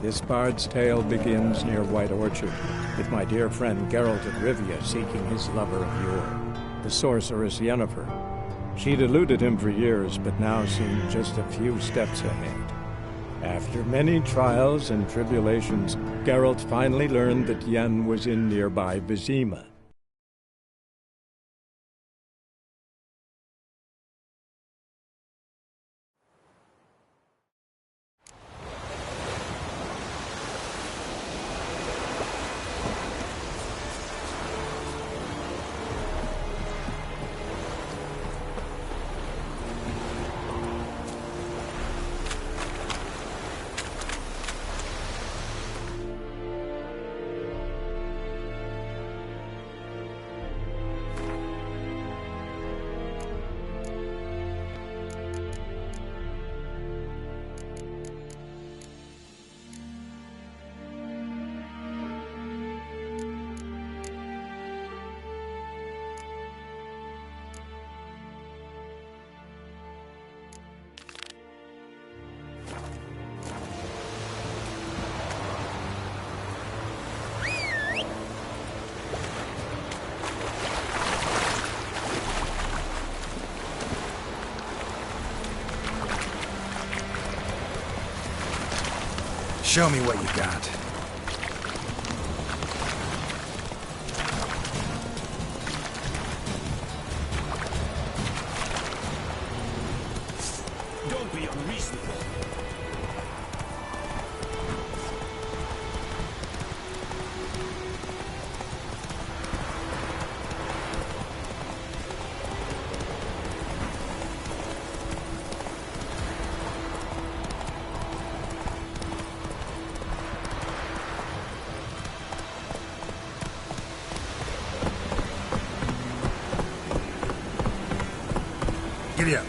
This bard's tale begins near White Orchard, with my dear friend Geralt of Rivia seeking his lover of yore, the sorceress Yennefer. She'd eluded him for years, but now seemed just a few steps ahead. After many trials and tribulations, Geralt finally learned that Yen was in nearby Vizima. Show me what you got. Don't be unreasonable. Giddy up.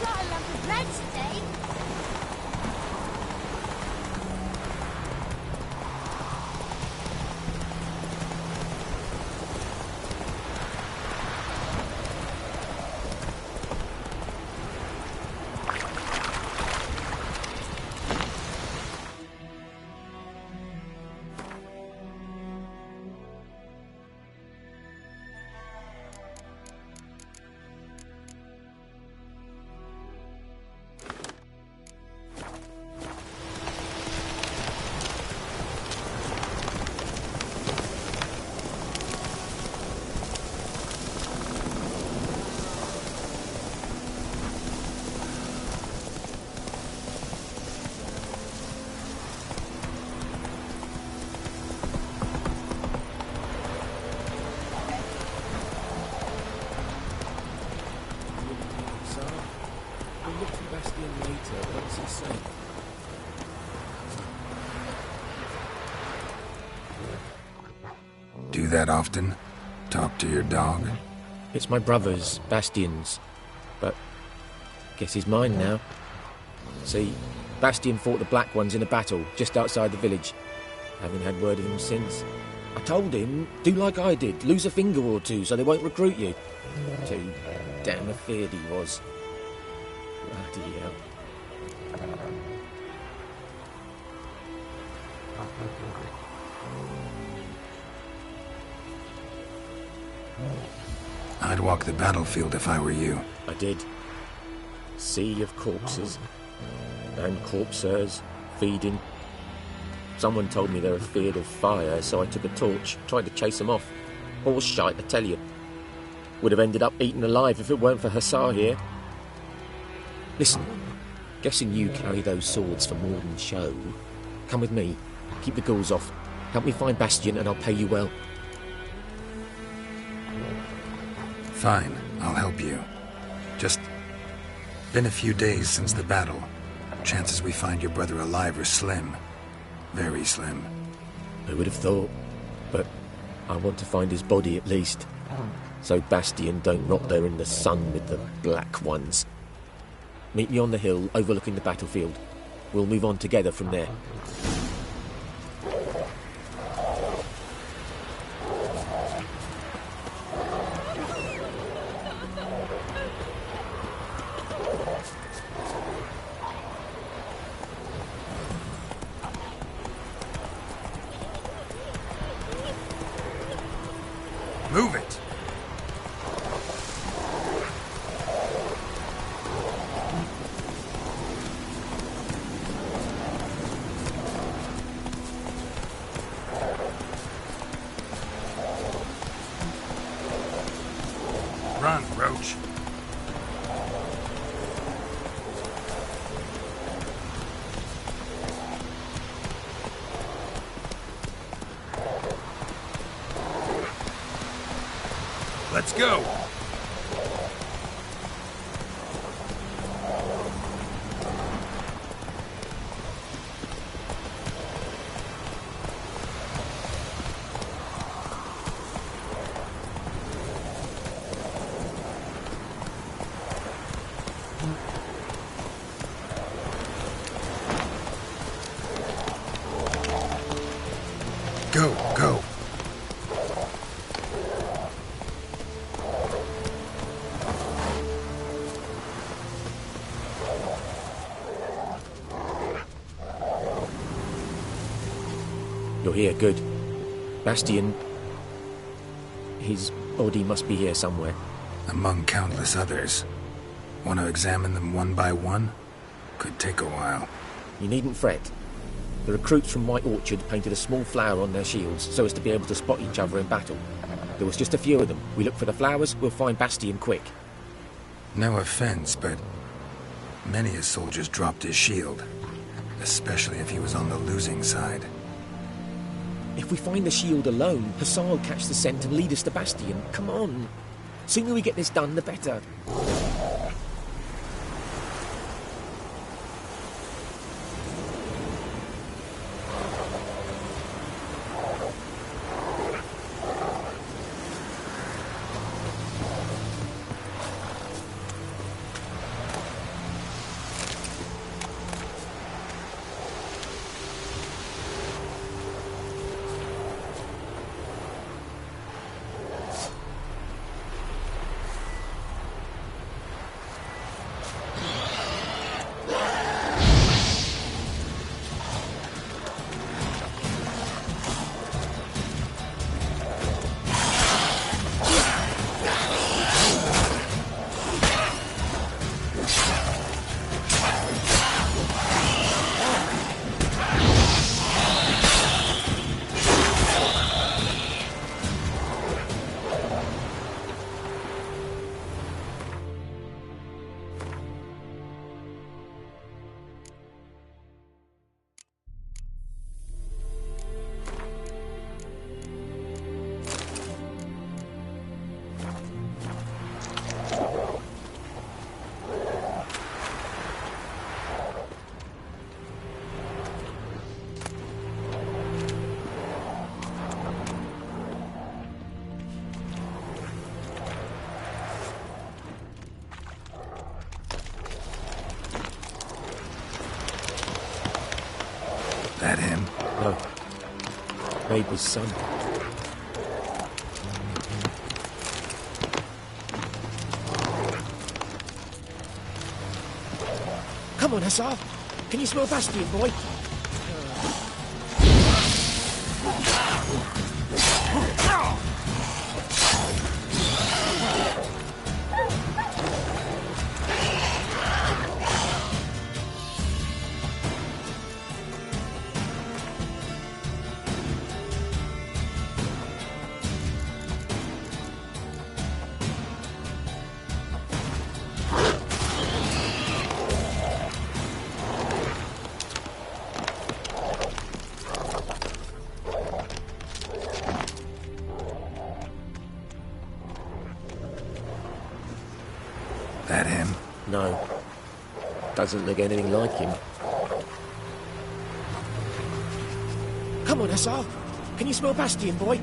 Got a lump of bread today. Do that often? Talk to your dog? It's my brother's, Bastian's, but guess he's mine now. See, Bastian fought the Black Ones in a battle just outside the village. Haven't had word of him since. I told him, do like I did, lose a finger or two so they won't recruit you. Too damn afeard he was. Bloody hell. I'd walk the battlefield if I were you. I did. Sea of corpses. And corpsers, feeding. Someone told me they were feared of fire, so I took a torch, tried to chase them off. Horse shite, I tell you. Would have ended up eaten alive if it weren't for Hussar here. Listen, guessing you carry those swords for more than show. Come with me, keep the ghouls off. Help me find Bastian and I'll pay you well. Fine, I'll help you. Just been a few days since the battle. Chances we find your brother alive are slim. Very slim. I would have thought, but I want to find his body at least, so Bastian don't rot there in the sun with the Black Ones. Meet me on the hill overlooking the battlefield. We'll move on together from there. Move it! Run, Roach. Let's go! Go, go. You're here, good. Bastian... his body must be here somewhere. Among countless others. Want to examine them one by one? Could take a while. You needn't fret. The recruits from White Orchard painted a small flower on their shields so as to be able to spot each other in battle. There was just a few of them. We look for the flowers, we'll find Bastian quick. No offense, but many a soldier's dropped his shield. Especially if he was on the losing side. If we find the shield alone, Hassan will catch the scent and lead us to Bastian. Come on. Sooner we get this done, the better. That him? No. Neighbour's son. Come on, Hussar. Can you smell Bastian, boy? That him? No. Doesn't look anything like him. Come on, Hussar. Can you smell Bastian, boy?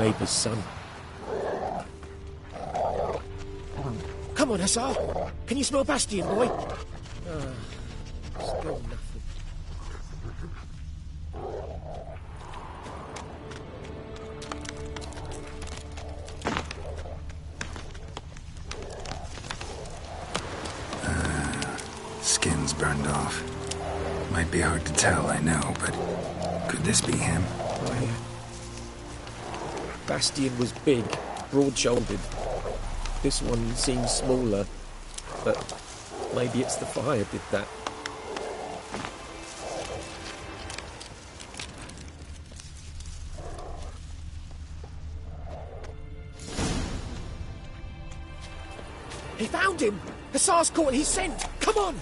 neighbour's son. Come on, Hussar! Can you smell Bastion, boy? Still nothing. Skin's burned off. Might be hard to tell, I know, but could this be him? Bastion was big, broad-shouldered. This one seems smaller, but maybe it's the fire did that. He found him! Hussar's caught his scent! Come on!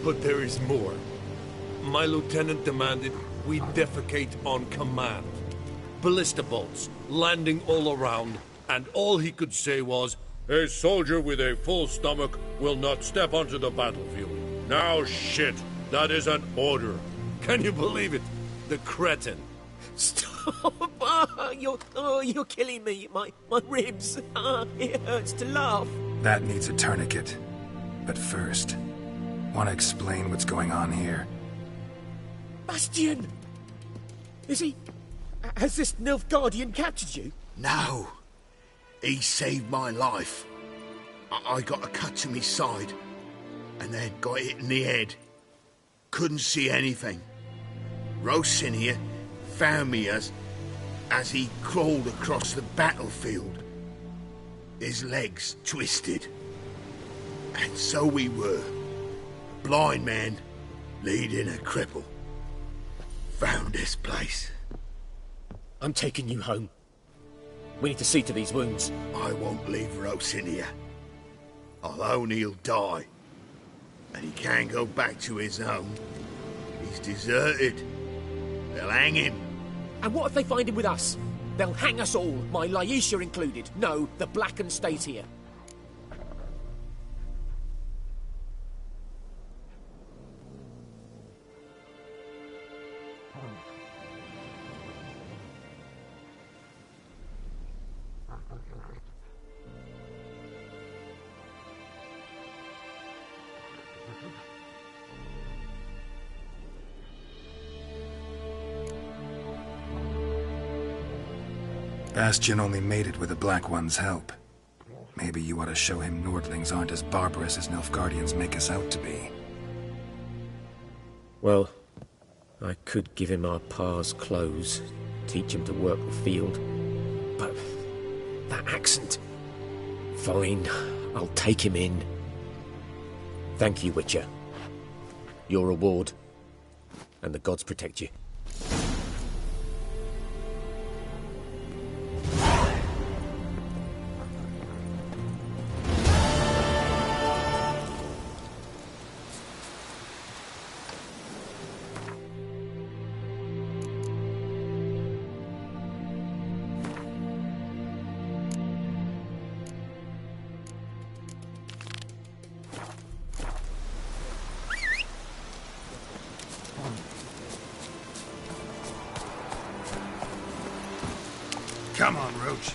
But there is more. My lieutenant demanded we defecate on command. Ballista bolts, landing all around, and all he could say was, "A soldier with a full stomach will not step onto the battlefield." Now shit, that is an order. Can you believe it? The cretin. Stop! You're killing me. My ribs. It hurts to laugh. That needs a tourniquet. But first, want to explain what's going on here? Bastion! Is he... Has this Nilfgaardian captured you? No. He saved my life. I got a cut to my side, and then got hit in the head. Couldn't see anything. Rosinia found me as he crawled across the battlefield. His legs twisted. And so we were. Blind man leading a cripple. Found this place. I'm taking you home. We need to see to these wounds. I won't leave Rosinia. Although he'll die. And he can't go back to his home. He's deserted. They'll hang him. And what if they find him with us? They'll hang us all, my Laisha included. No, the Blackened stayed here. Bastion only made it with the Black One's help. Maybe you ought to show him Nordlings aren't as barbarous as Nilfgaardians make us out to be. Well, I could give him our pa's clothes, teach him to work the field. But that accent... Fine, I'll take him in. Thank you, Witcher. Your reward. And the gods protect you. Come on, Roach.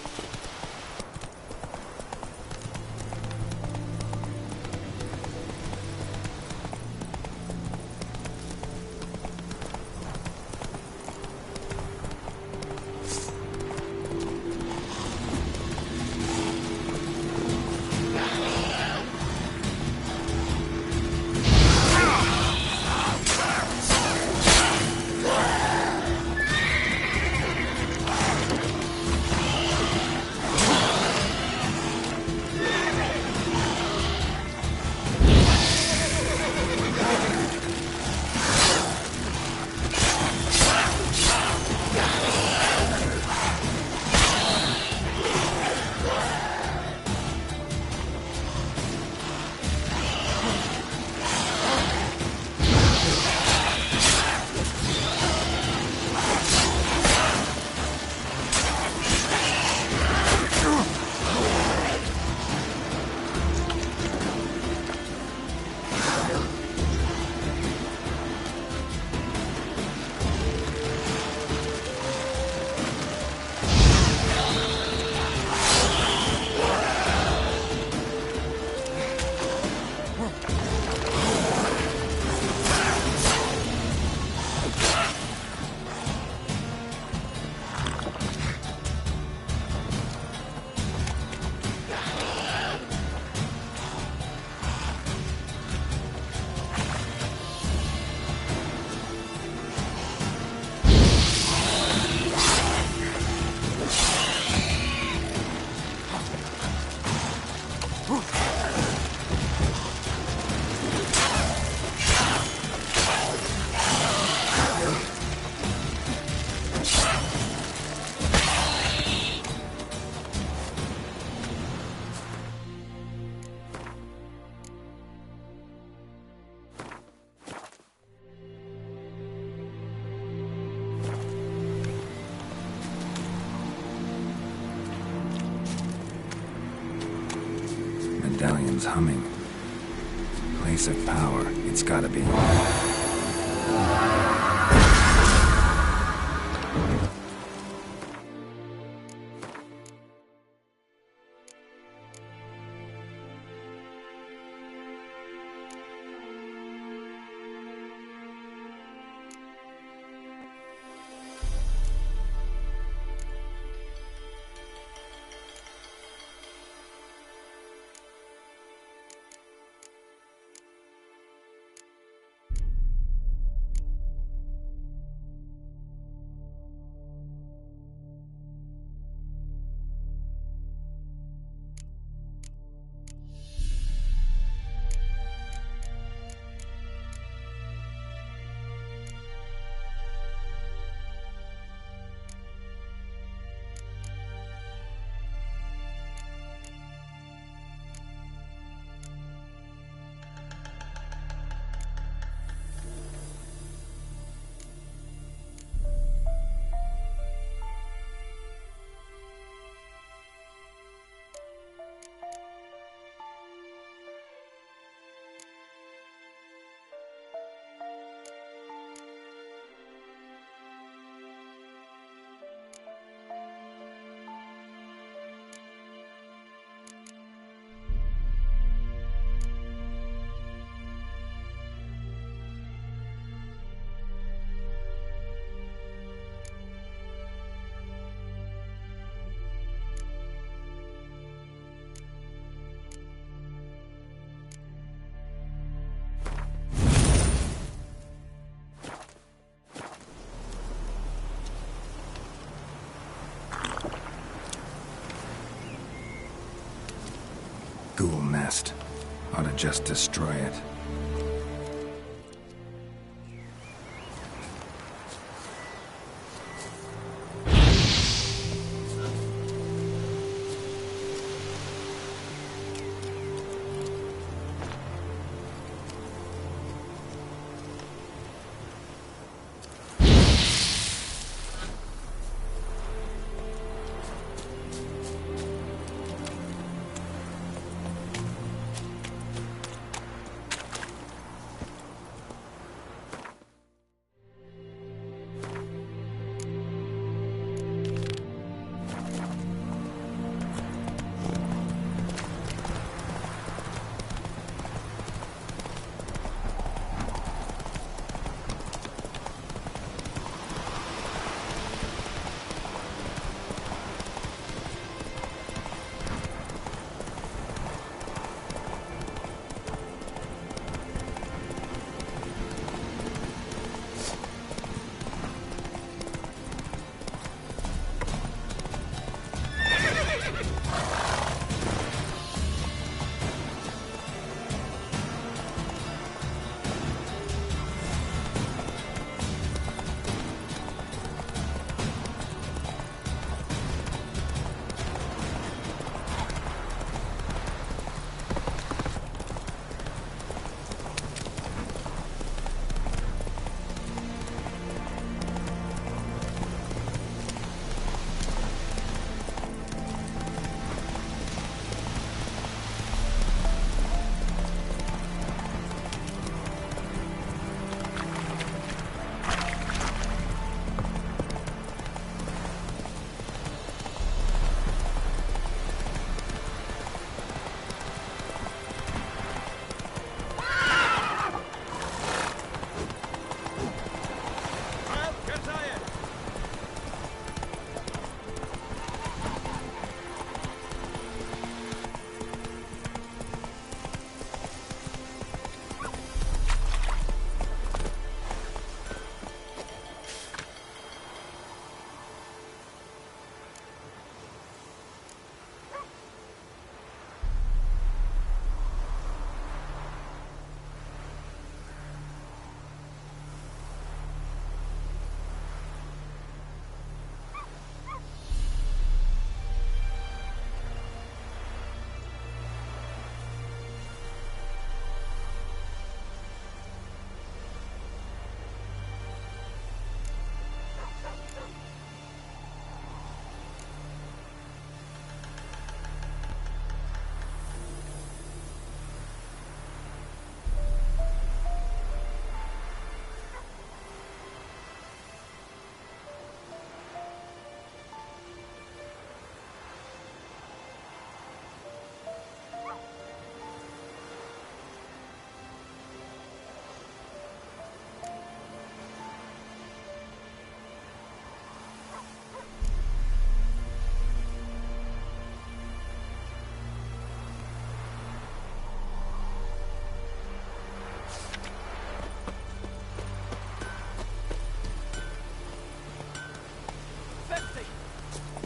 medallion's humming. Place of power, it's gotta be. Ghoul nest. Ought to just destroy it.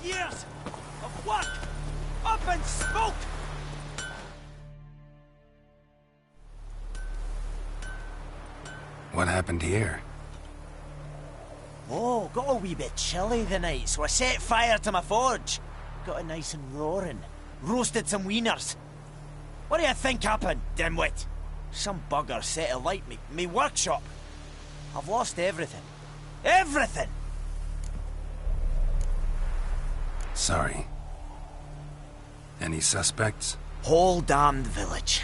years of work up in smoke! What happened here? Oh, got a wee bit chilly the night, so I set fire to my forge. Got it nice and roaring. Roasted some wieners. What do you think happened, dimwit? Some bugger set alight me workshop. I've lost everything. Everything! Sorry. Any suspects? Whole damned village.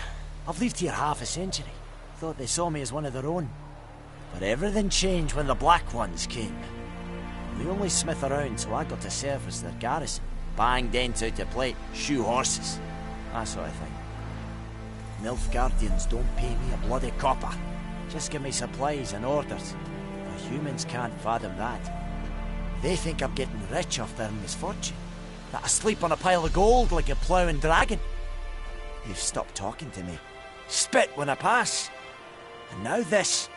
I've lived here half a century. Thought they saw me as one of their own. But everything changed when the Black Ones came. The only smith around, so I got to serve as their garrison. Bang dents out to plate, shoe horses. That sort of thing. Nilfgaardians don't pay me a bloody copper. Just give me supplies and orders. The humans can't fathom that. They think I'm getting rich off their misfortune. That I sleep on a pile of gold like a ploughing dragon. They've stopped talking to me. Spit when I pass. And now this.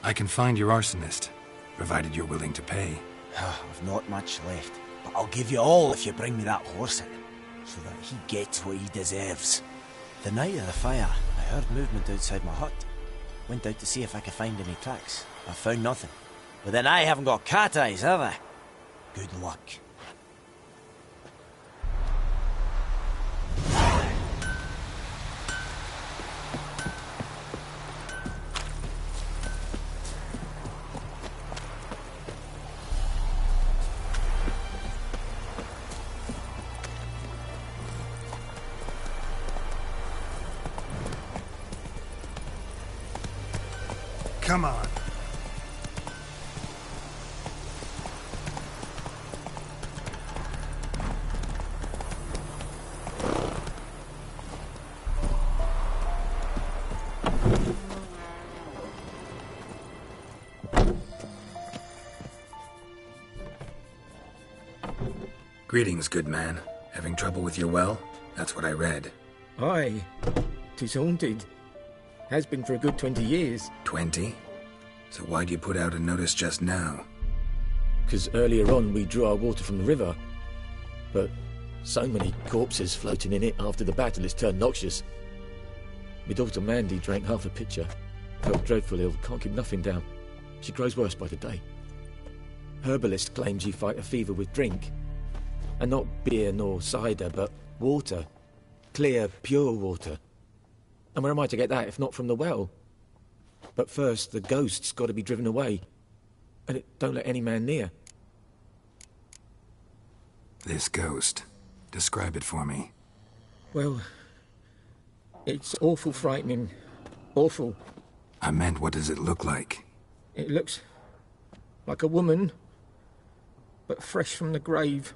I can find your arsonist, provided you're willing to pay. I've not much left, but I'll give you all if you bring me that horse in, so that he gets what he deserves. The night of the fire, I heard movement outside my hut. Went out to see if I could find any tracks. I found nothing. But then I haven't got cat eyes, have I? Good luck. Come on. Greetings, good man. Having trouble with your well? That's what I read. Aye. 'Tis haunted. Has been for a good 20 years. 20? So why'd you put out a notice just now? 'Cause earlier on we drew our water from the river. But so many corpses floating in it after the battle it's turned noxious. My daughter Mandy drank half a pitcher. Felt dreadful ill, can't keep nothing down. She grows worse by the day. Herbalist claims you fight a fever with drink. And not beer nor cider, but water. Clear, pure water. And where am I to get that if not from the well? But first, the ghost's got to be driven away. And it don't let any man near. This ghost. Describe it for me. Well, it's awful frightening. Awful. I meant, what does it look like? It looks like a woman, but fresh from the grave.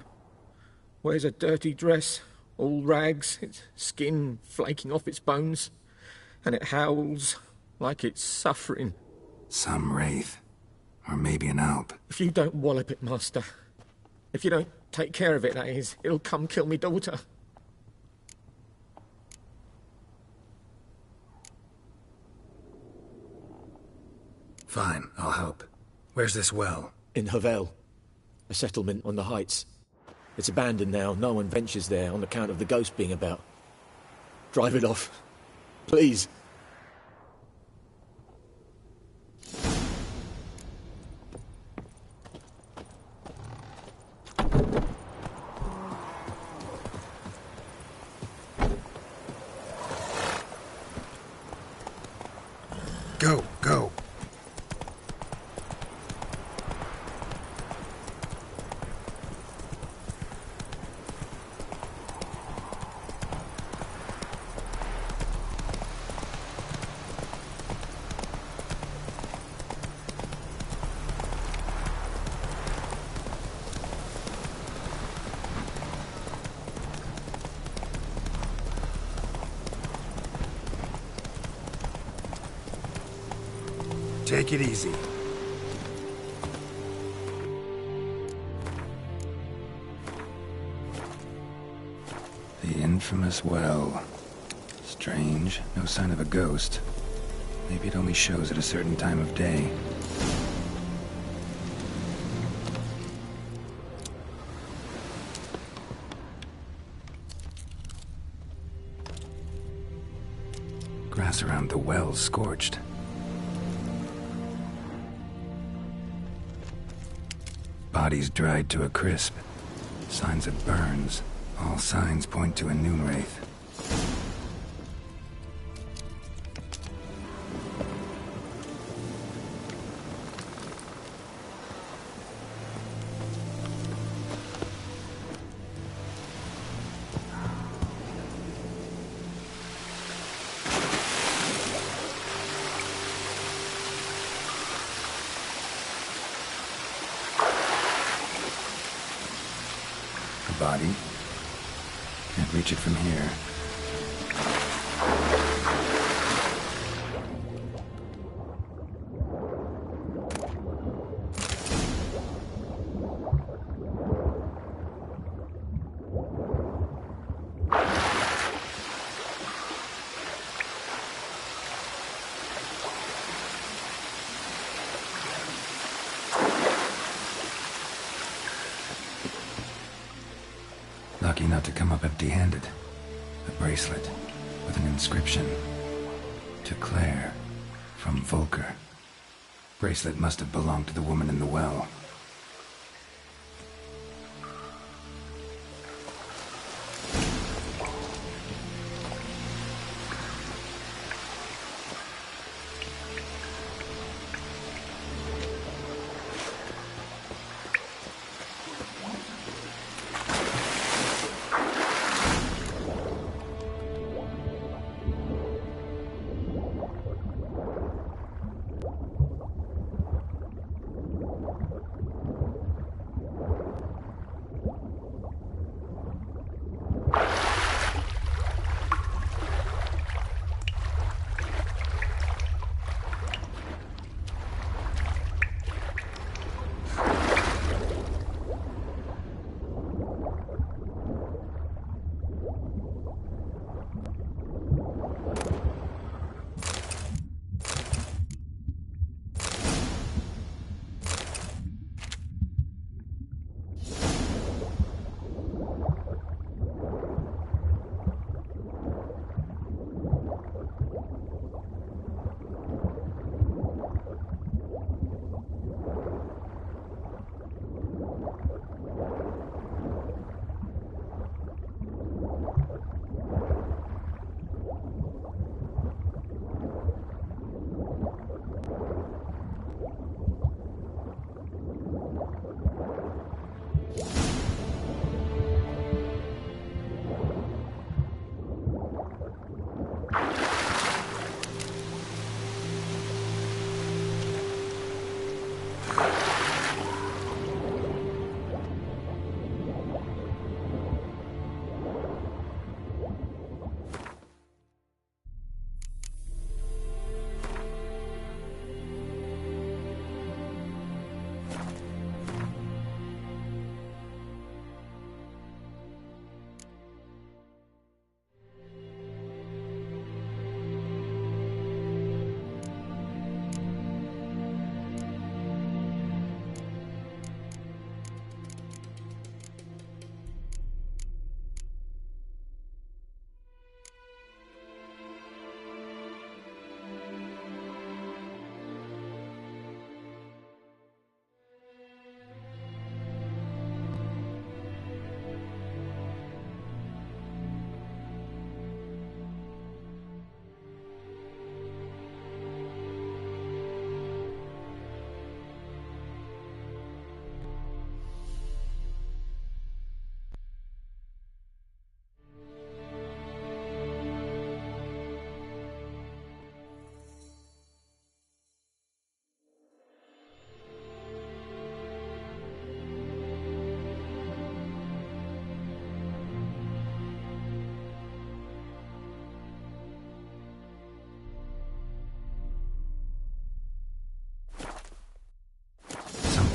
Wears a dirty dress, all rags, its skin flaking off its bones. And it howls like it's suffering. Some wraith. Or maybe an alp. If you don't wallop it, Master. If you don't take care of it, that is, it'll come kill me daughter. Fine, I'll help. Where's this well? In Havel. A settlement on the heights. It's abandoned now. No one ventures there on account of the ghost being about. Drive it off. Please. Go, go. Take it easy. The infamous well. Strange. No sign of a ghost. Maybe it only shows at a certain time of day. grass around the well scorched. Bodies dried to a crisp. Signs of burns. All signs point to a noon wraith. Body. Can't reach it from here. Lucky not to come up empty-handed. A bracelet with an inscription. To Claire, from Volker. Bracelet must have belonged to the woman in the well.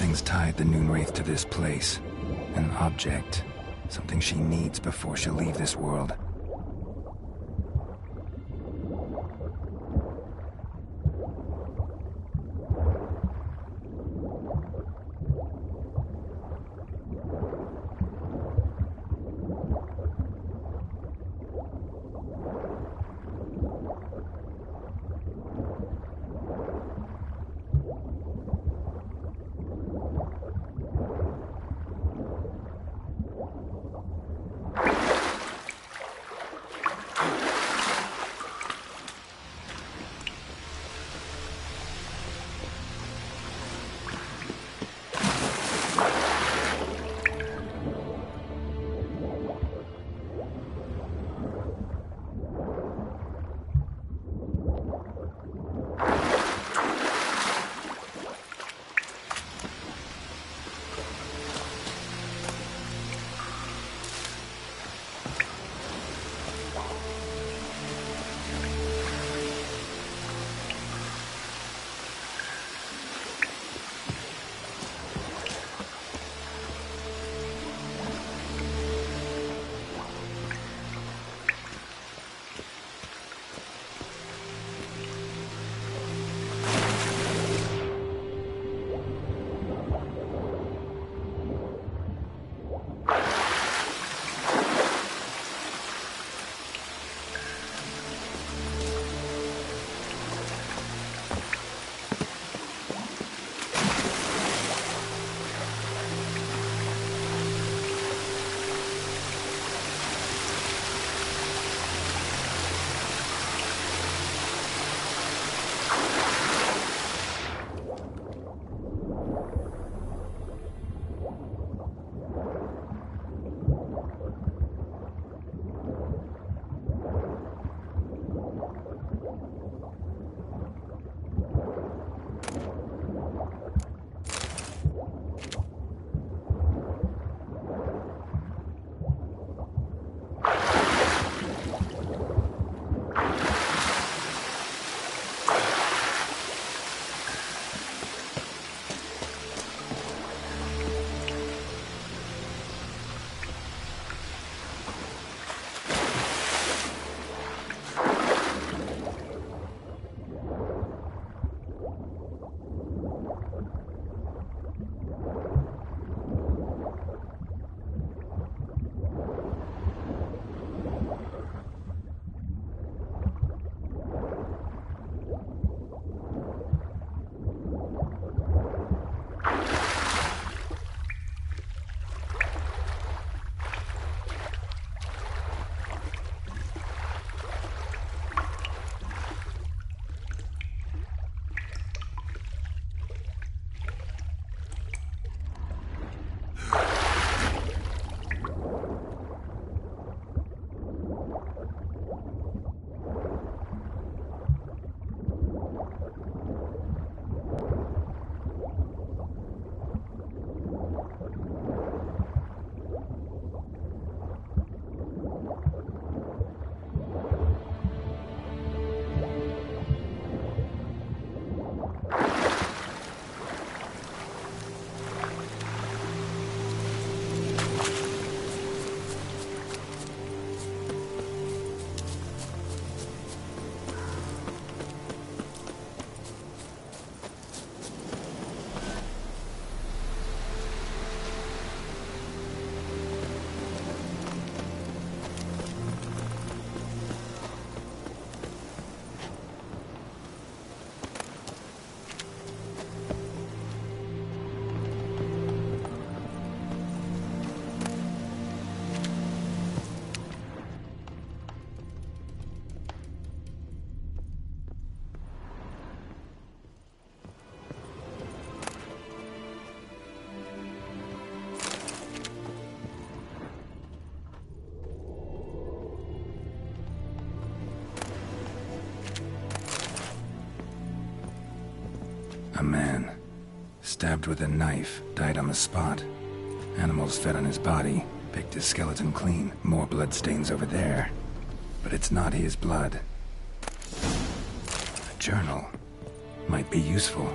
Something's tied the Noon Wraith to this place. An object. Something she needs before she'll leave this world. stabbed with a knife, died on the spot. Animals fed on his body, picked his skeleton clean. More bloodstains over there. But it's not his blood. A journal might be useful.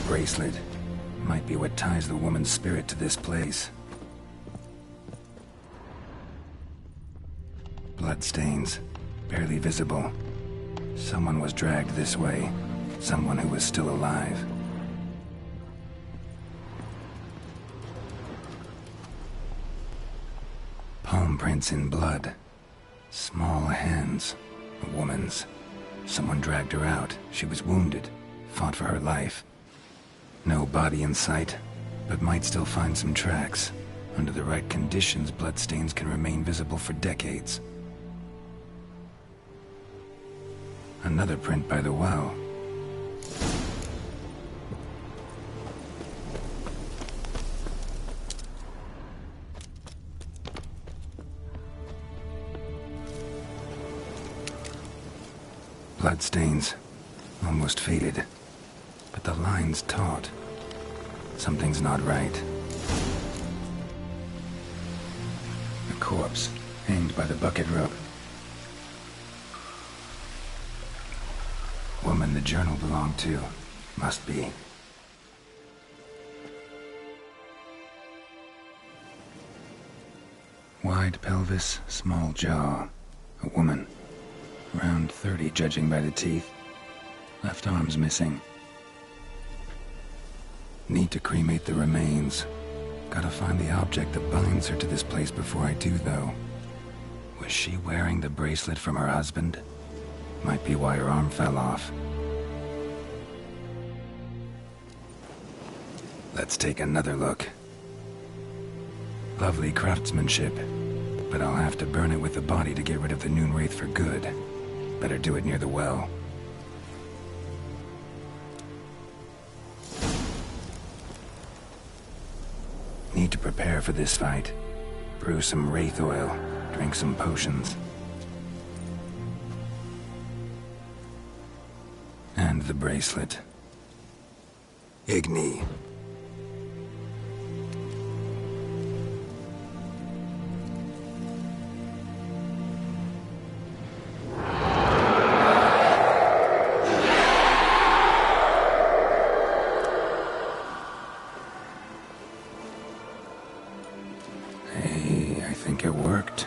Bracelet might be what ties the woman's spirit to this place. Bloodstains, barely visible. Someone was dragged this way. Someone who was still alive. Palm prints in blood. Small hands. A woman's. Someone dragged her out. She was wounded. Fought for her life. No body in sight, but might still find some tracks. Under the right conditions, bloodstains can remain visible for decades. Another print by the well. Bloodstains, almost faded. But the line's taut. Something's not right. A corpse, hanged by the bucket rope. Woman the journal belonged to. Must be. Wide pelvis, small jaw. A woman. Around 30, judging by the teeth. Left arm's missing. Need to cremate the remains. Gotta find the object that binds her to this place before I do, though. Was she wearing the bracelet from her husband? Might be why her arm fell off. Let's take another look. Lovely craftsmanship, but I'll have to burn it with the body to get rid of the Noon Wraith for good. Better do it near the well. Need to prepare for this fight. Brew some wraith oil, drink some potions. And the bracelet. Igni. It worked.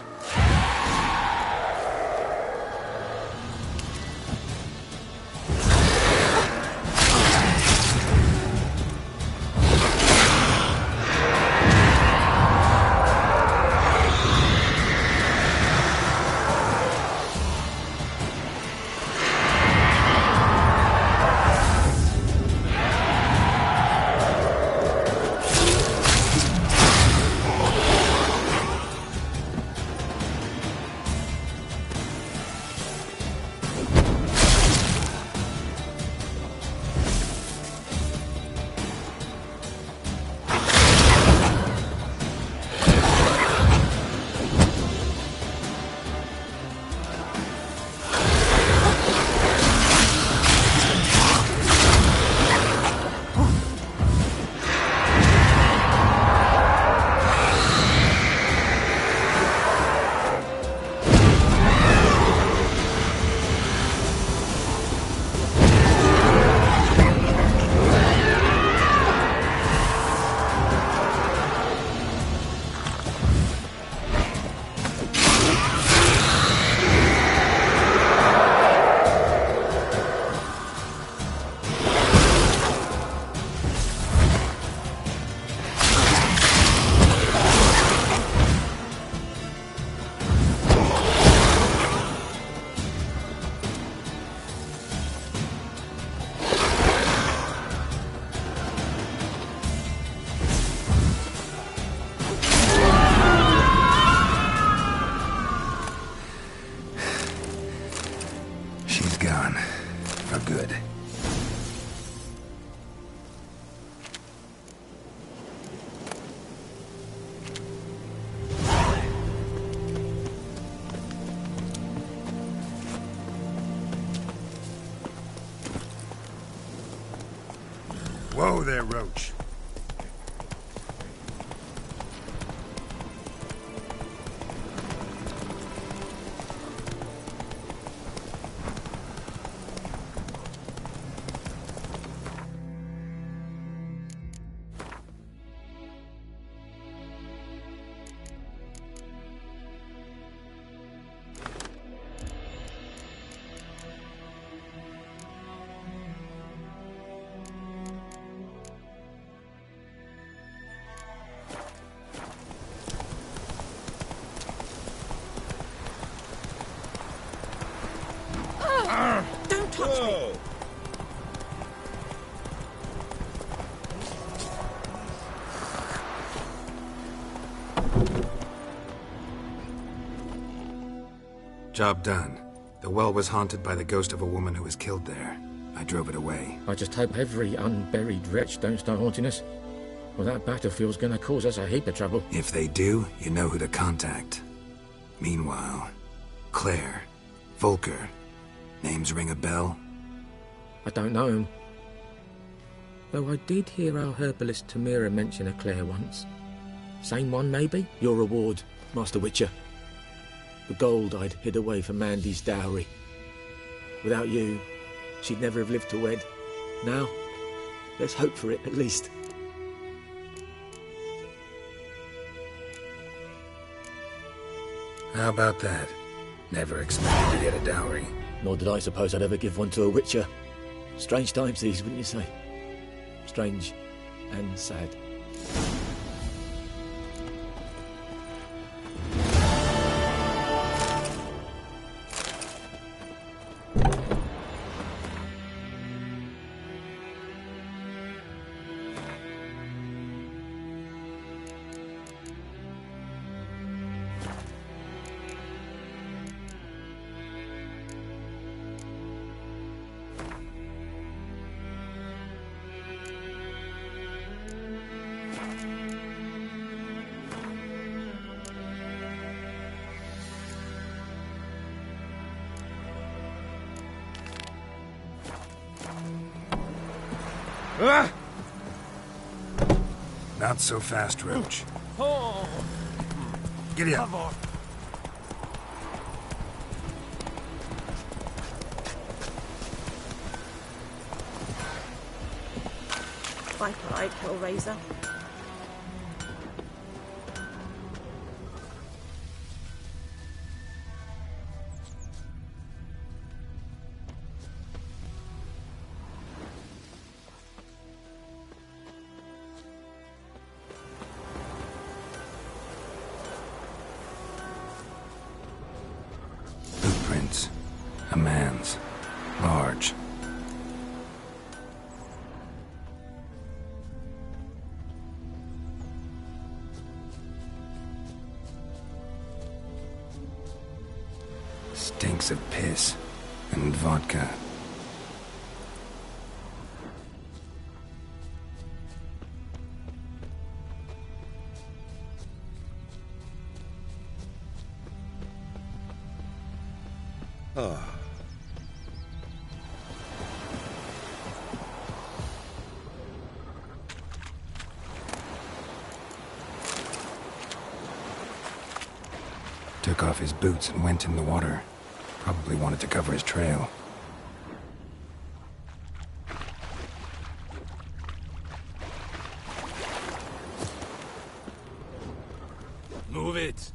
Whoa there, Roach. Don't touch me! Job done. The well was haunted by the ghost of a woman who was killed there. I drove it away. I just hope every unburied wretch don't start haunting us. Well, that battlefield's gonna cause us a heap of trouble. If they do, you know who to contact. Meanwhile, Claire, Volker, names ring a bell? I don't know him. Though I did hear our herbalist Tamira mention a Claire once. Same one, maybe? Your reward, Master Witcher. The gold I'd hid away for Mandy's dowry. Without you, she'd never have lived to wed. Now, let's hope for it, at least. How about that? Never expected to get a dowry. Nor did I suppose I'd ever give one to a Witcher. Strange times these, wouldn't you say? Strange and sad. Not so fast, Roach. Giddy up. Viper Eye Killraiser. Footprints. A man's. Large. Stinks of piss and vodka. Took off his boots and went in the water. Probably wanted to cover his trail. Move it!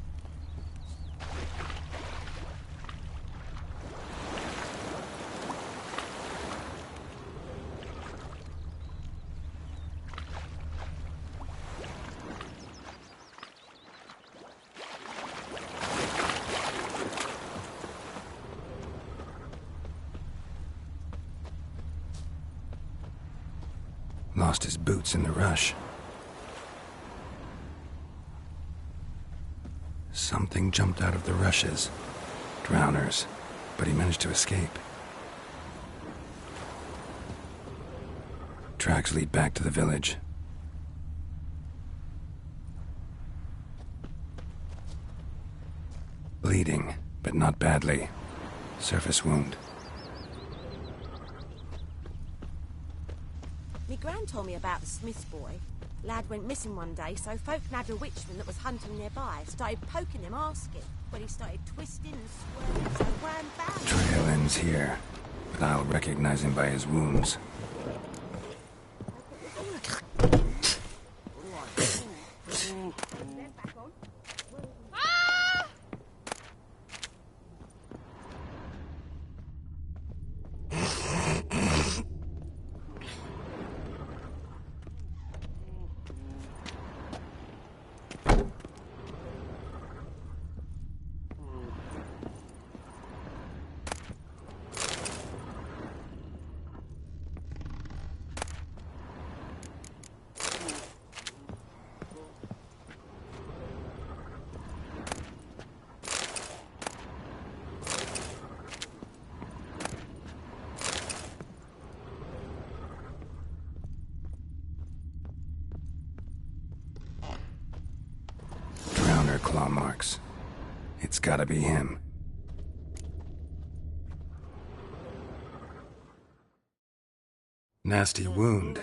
Lost his boots in the rush. Something jumped out of the rushes. Drowners. But he managed to escape. Tracks lead back to the village. Bleeding, but not badly. Surface wound. Me Gran told me about the Smith's boy. Lad went missing one day, so folk nabbed a witchman that was hunting nearby. Started poking him, asking. But he started twisting and swerving, so Gran found him. Trail ends here, but I'll recognize him by his wounds. Claw marks. It's gotta be him. Nasty wound.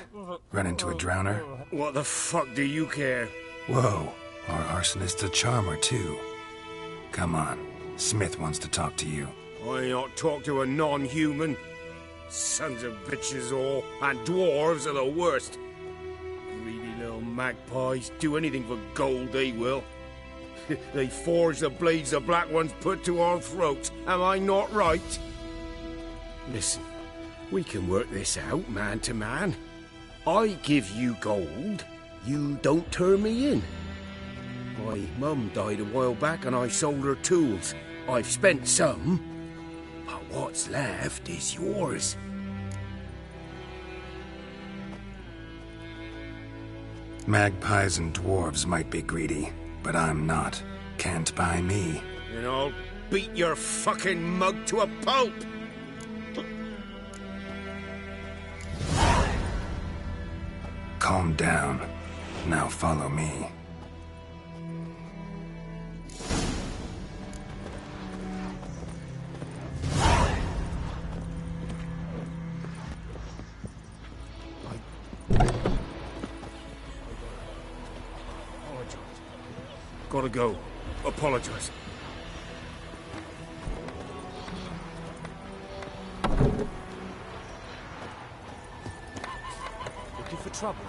Run into a drowner? What the fuck do you care? Whoa, our arsonist's a charmer too. Come on, Smith wants to talk to you. I ain't not talk to a non-human. Sons of bitches all, and dwarves are the worst. Greedy little magpies, do anything for gold they will. They forge the blades the black ones put to our throats. Am I not right? Listen, we can work this out man to man. I give you gold, you don't turn me in. My mum died a while back and I sold her tools. I've spent some, but what's left is yours. Magpies and dwarves might be greedy, but I'm not. Can't buy me. And I'll beat your fucking mug to a pulp! Calm down. Now follow me. Gotta go. Apologize. Looking for trouble?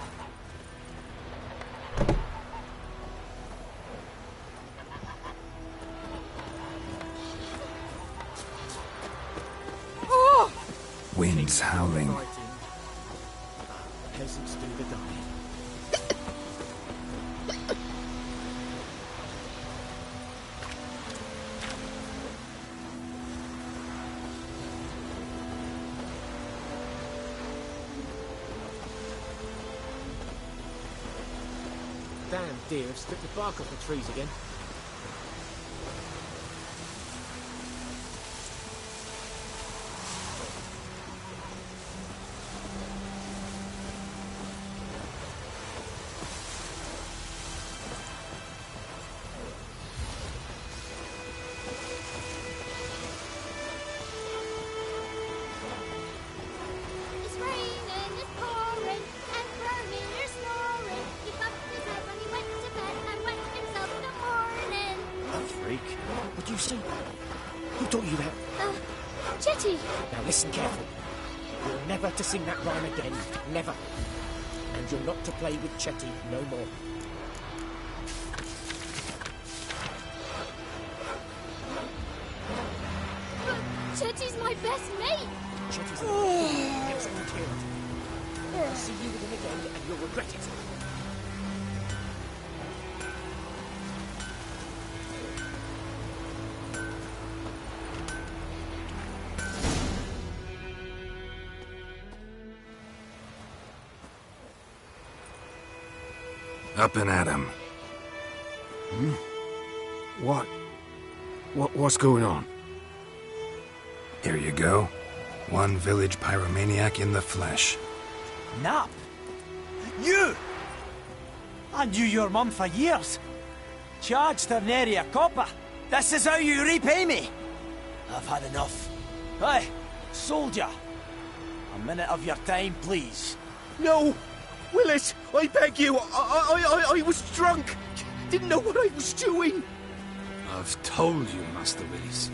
Wind's howling. Peasants do the dying. Damn deer have stripped the bark off the trees again. It's raining, it's pouring, and burning, you're snoring. He bumped his head when he went to bed and wet himself in the morning. A freak? What do you say? Who taught you that? Chetty! Now listen carefully. You're never to sing that rhyme again. Never. And you're not to play with Chetty no more. But Chetty's my best mate! Chetty's never someone killed. I'll see you with him again and you'll regret it. Up and at him. What's going on? Here you go. One village pyromaniac in the flesh. Nap? You! I knew your mum for years. Charged her nary a copper. This is how you repay me. I've had enough. Hey, soldier. A minute of your time, please. No! Willis, I beg you, I was drunk! Didn't know what I was doing! I've told you, Master Willis.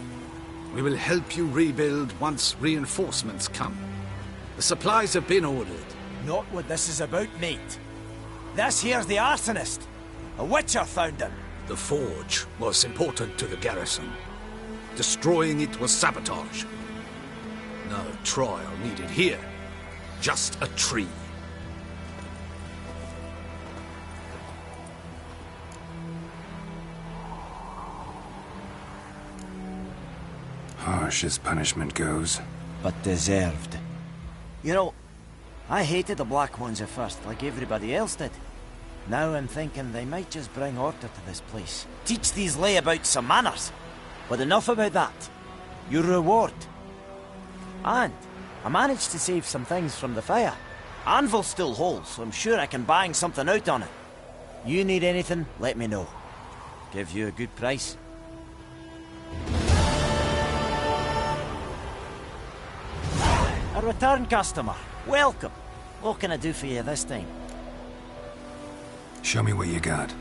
We will help you rebuild once reinforcements come. The supplies have been ordered. Not what this is about, mate. This here's the arsonist. A witcher found him. The forge was important to the garrison. Destroying it was sabotage. No trial needed here. Just a tree. Harsh as punishment goes. But deserved. You know, I hated the Black Ones at first, like everybody else did. Now I'm thinking they might just bring order to this place. Teach these layabouts some manners. But enough about that. Your reward. And I managed to save some things from the fire. Anvil's still whole, so I'm sure I can bang something out on it. You need anything, let me know. Give you a good price. A return customer. Welcome. What can I do for you this time? Show me what you got.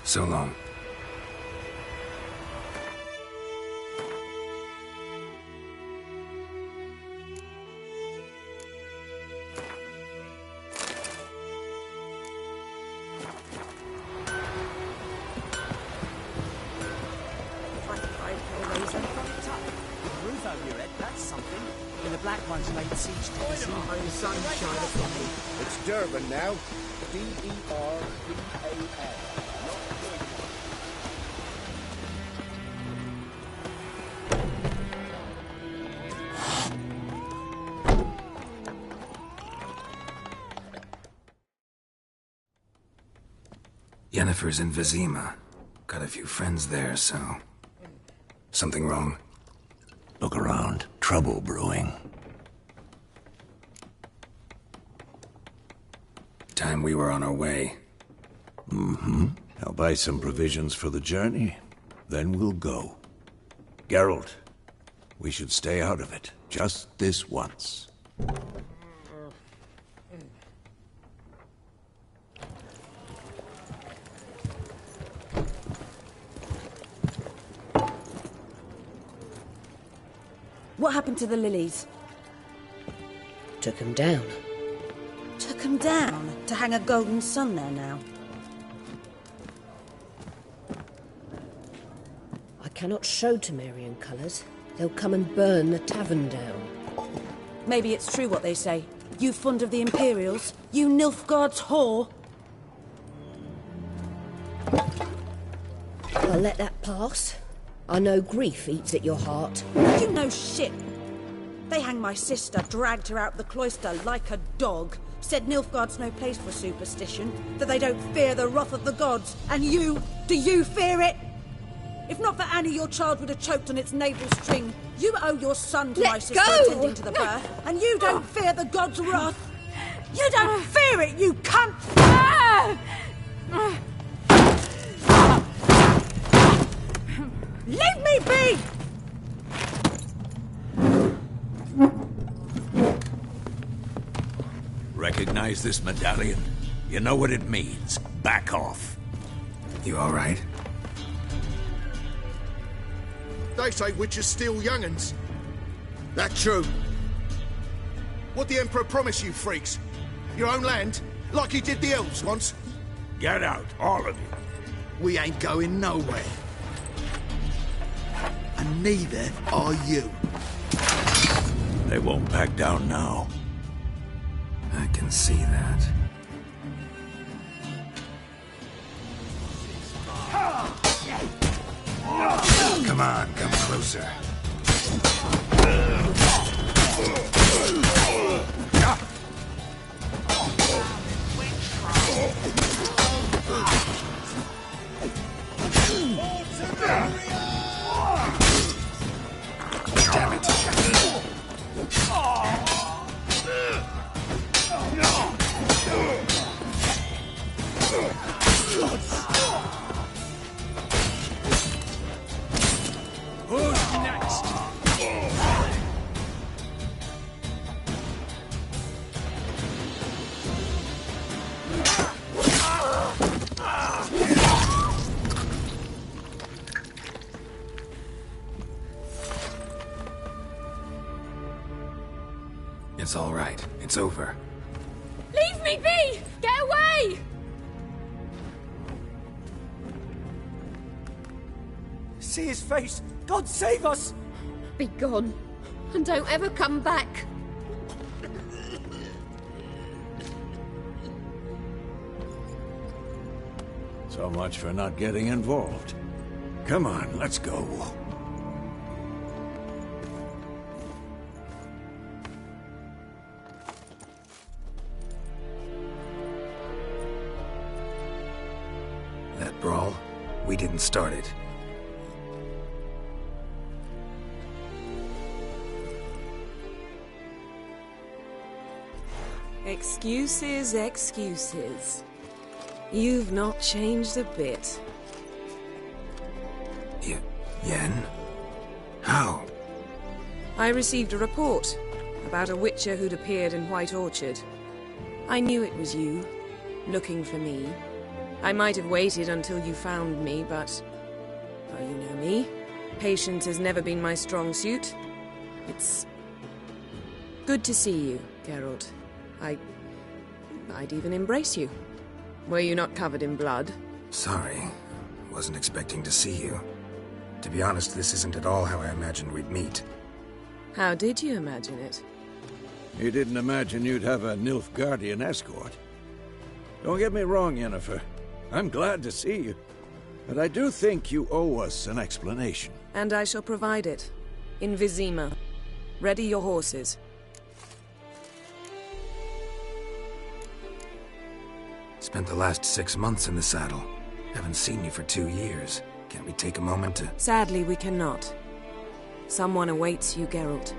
So long. It's Durban now. D-E-R-B-A-N. Yennefer's in Vizima. Got a few friends there, so... Something wrong? Look around. Trouble brewing. Time we were on our way. Mm-hmm. I'll buy some provisions for the journey. Then we'll go. Geralt, we should stay out of it. Just this once. What happened to the lilies? Took them down. Took them down? To hang a golden sun there now? I cannot show Temerian colours. They'll come and burn the tavern down. Maybe it's true what they say. You fond of the Imperials? You Nilfgaard's whore? I'll let that pass. I know grief eats at your heart. You know shit. They hanged my sister, dragged her out the cloister like a dog. Said Nilfgaard's no place for superstition, that they don't fear the wrath of the gods. And you, do you fear it? If not for Annie, your child would have choked on its navel string. You owe your son to my sister attending to the birth, and you don't fear the gods' wrath. You don't fear it, you cunt! Leave me be! Recognize this medallion? You know what it means. Back off. You all right? They say witches steal young'uns. That true? What the Emperor promised you freaks? Your own land? Like he did the elves once? Get out, all of you. We ain't going nowhere. And neither are you. They won't back down now. I can see that. Come on, come closer. Who's next? It's all right. It's over. Leave me be! Get away! See his face! God save us! Be gone, and don't ever come back. So much for not getting involved. Come on, let's go. That brawl, we didn't start it. Excuses, excuses. You've not changed a bit. Yen? How? I received a report about a witcher who'd appeared in White Orchard. I knew it was you, looking for me. I might have waited until you found me, but... well, you know me. Patience has never been my strong suit. It's... good to see you, Geralt. I'd even embrace you. Were you not covered in blood? Sorry. Wasn't expecting to see you. To be honest, this isn't at all how I imagined we'd meet. How did you imagine it? You didn't imagine you'd have a Nilfgaardian escort. Don't get me wrong, Yennefer. I'm glad to see you. But I do think you owe us an explanation. And I shall provide it. In Vizima. Ready your horses. Spent the last 6 months in the saddle. Haven't seen you for 2 years. Can't we take a moment to... Sadly, we cannot. Someone awaits you, Geralt.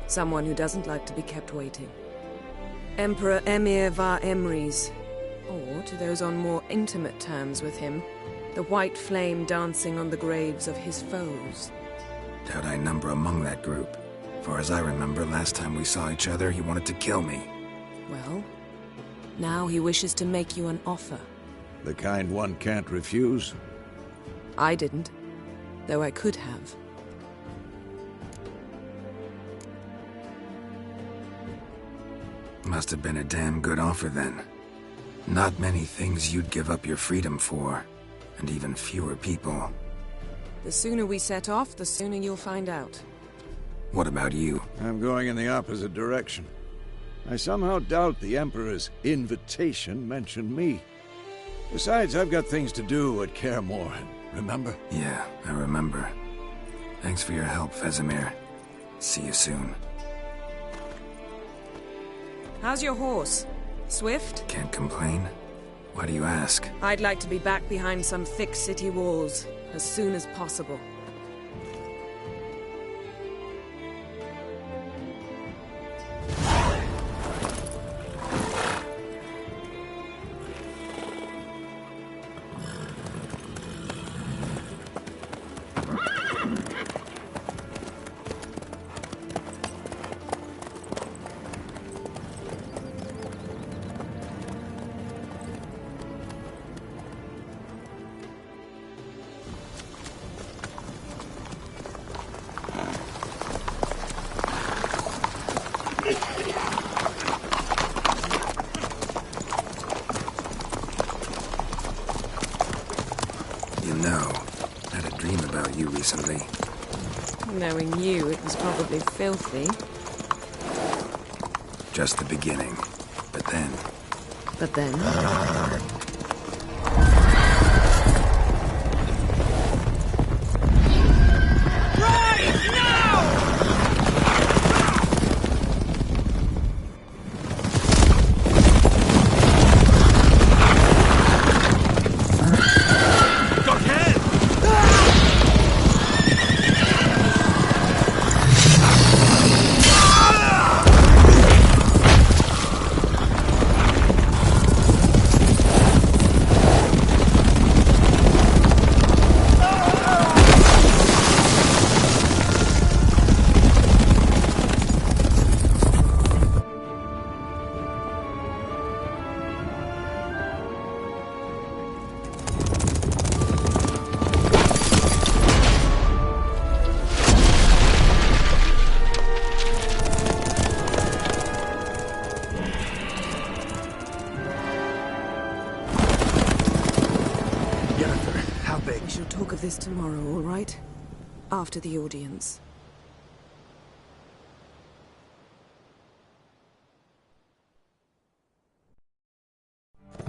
Someone who doesn't like to be kept waiting. Emperor Emir var Emrys. Or, to those on more intimate terms with him, the white flame dancing on the graves of his foes. Doubt I number among that group. Far as I remember, last time we saw each other, he wanted to kill me. Well, now he wishes to make you an offer. The kind one can't refuse? I didn't, though I could have. Must have been a damn good offer then. Not many things you'd give up your freedom for, and even fewer people. The sooner we set off, the sooner you'll find out. What about you? I'm going in the opposite direction. I somehow doubt the Emperor's invitation mentioned me. Besides, I've got things to do at Kaer Morhen, remember? Yeah, I remember. Thanks for your help, Vesemir. See you soon. How's your horse? Swift? Can't complain. Why do you ask? I'd like to be back behind some thick city walls, as soon as possible. You know, I had a dream about you recently. Knowing you, it was probably filthy. Just the beginning. But then... But then... beg. We shall talk of this tomorrow, all right? After the audience.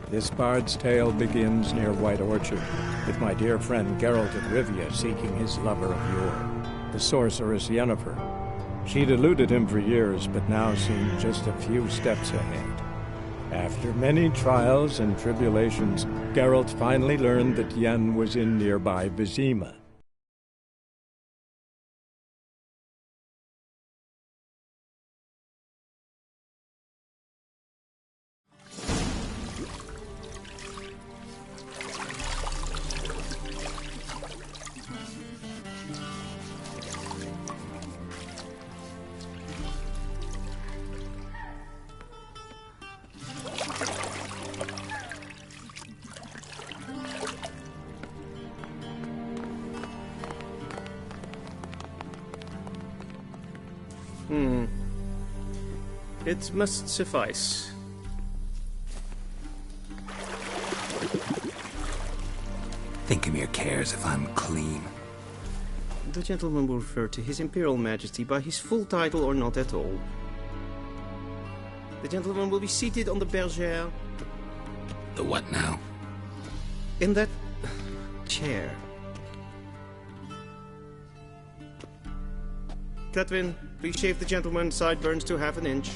This bard's tale begins near White Orchard, with my dear friend Geralt of Rivia seeking his lover of yore, the sorceress Yennefer. She'd eluded him for years, but now seemed just a few steps ahead. After many trials and tribulations, Geralt finally learned that Yen was in nearby Vizima. It must suffice. Thinkamere cares if I'm clean. The gentleman will refer to His Imperial Majesty by his full title or not at all. The gentleman will be seated on the bergère. The what now? In that chair. Cletwin, please shave the gentleman's sideburns to half an inch.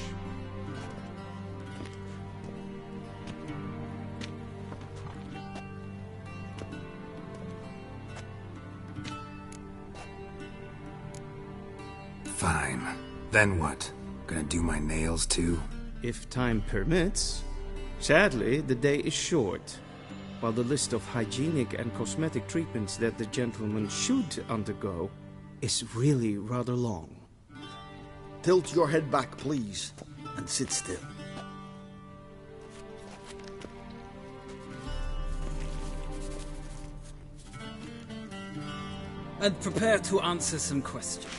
Fine. Then what? Gonna do my nails too? If time permits. Sadly, the day is short. While the list of hygienic and cosmetic treatments that the gentleman should undergo is really rather long. Tilt your head back, please, and sit still. And prepare to answer some questions.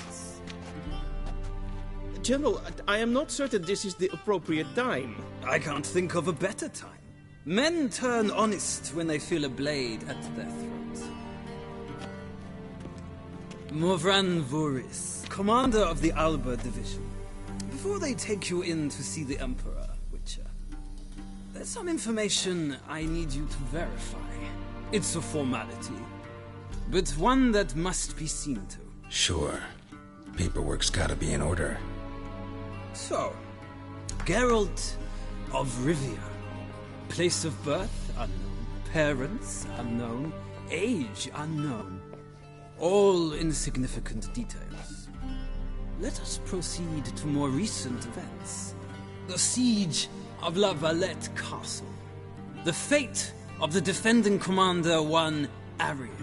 General, I am not certain this is the appropriate time. I can't think of a better time. Men turn honest when they feel a blade at their throat. Morvran Voris, commander of the Alba Division. Before they take you in to see the Emperor, Witcher, there's some information I need you to verify. It's a formality, but one that must be seen to. Sure. Paperwork's gotta be in order. So, Geralt of Rivia. Place of birth unknown. Parents unknown. Age unknown. All insignificant details. Let us proceed to more recent events. The siege of La Valette Castle. The fate of the defending commander, one Arian.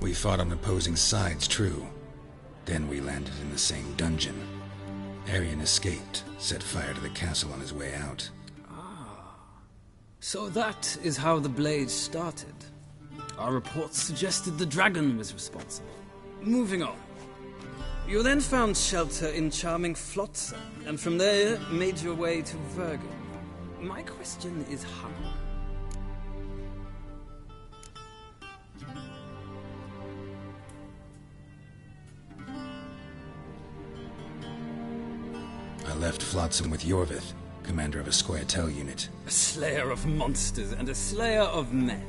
We fought on opposing sides, true. Then we landed in the same dungeon. Arian escaped, set fire to the castle on his way out. So that is how the blade started. Our reports suggested the dragon was responsible. Moving on. You then found shelter in charming Flotsam, and from there made your way to Vergen. My question is how? I left Flotsam with Yorvith, commander of a Scoia'tael unit. A slayer of monsters and a slayer of men.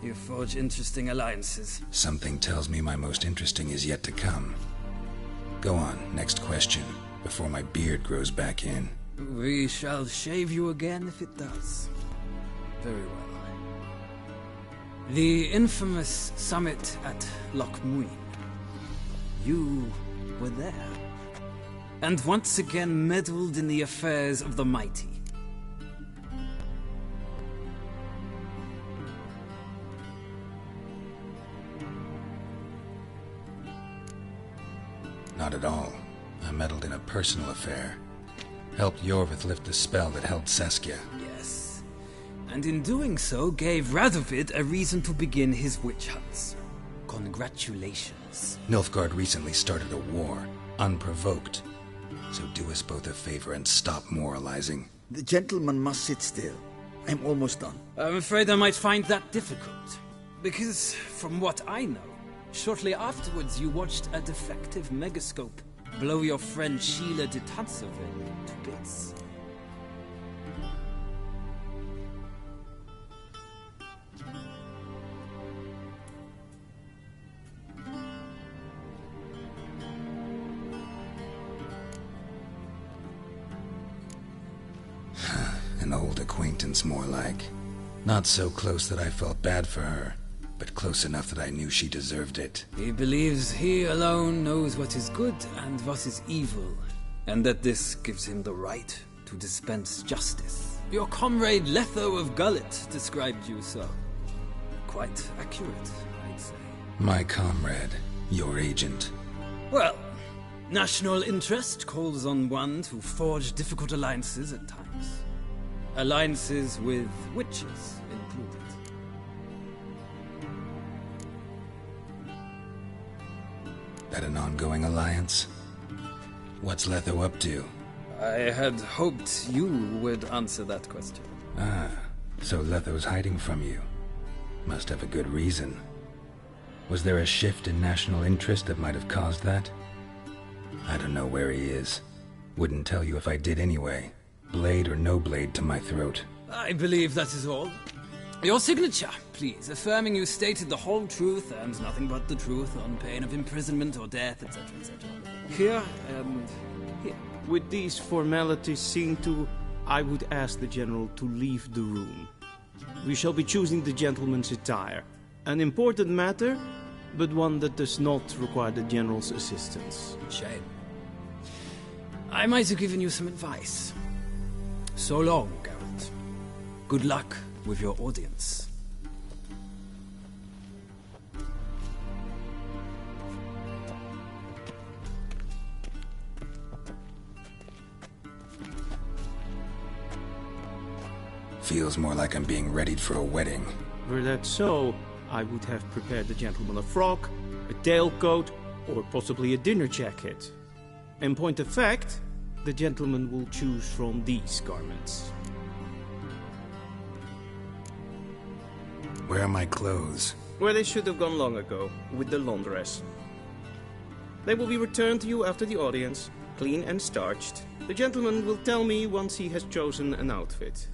You forge interesting alliances. Something tells me my most interesting is yet to come. Go on, next question, before my beard grows back in. We shall shave you again if it does. Very well. The infamous summit at Loch Muin. You were there. And once again meddled in the affairs of the mighty. Not at all. I meddled in a personal affair. Helped Yorvith lift the spell that held Saskia. Yes. And in doing so, gave Radovid a reason to begin his witch hunts. Congratulations. Nilfgaard recently started a war, unprovoked. So do us both a favor and stop moralizing. The gentleman must sit still. I'm almost done. I'm afraid I might find that difficult. Because, from what I know, shortly afterwards you watched a defective megascope blow your friend Sheila de Tanseville to bits. An old acquaintance, more like. Not so close that I felt bad for her, but close enough that I knew she deserved it. He believes he alone knows what is good and what is evil, and that this gives him the right to dispense justice. Your comrade Letho of Gullet described you so. Quite accurate, I'd say. My comrade, your agent. Well, national interest calls on one to forge difficult alliances at times. Alliances with witches included. That an ongoing alliance? What's Letho up to? I had hoped you would answer that question. Ah, so Letho's hiding from you. Must have a good reason. Was there a shift in national interest that might have caused that? I don't know where he is. Wouldn't tell you if I did anyway. Blade or no blade to my throat. I believe that is all. Your signature, please, affirming you stated the whole truth and nothing but the truth on pain of imprisonment or death, etc., etc. Here and here. With these formalities seen to, I would ask the General to leave the room. We shall be choosing the gentleman's attire. An important matter, but one that does not require the General's assistance. Shame. I might have given you some advice. So long, Geralt. Good luck with your audience. Feels more like I'm being readied for a wedding. Were that so, I would have prepared the gentleman a frock, a tailcoat, or possibly a dinner jacket. In point of fact, the gentleman will choose from these garments. Where are my clothes? Where they should have gone long ago, with the laundress. They will be returned to you after the audience, clean and starched. The gentleman will tell me once he has chosen an outfit.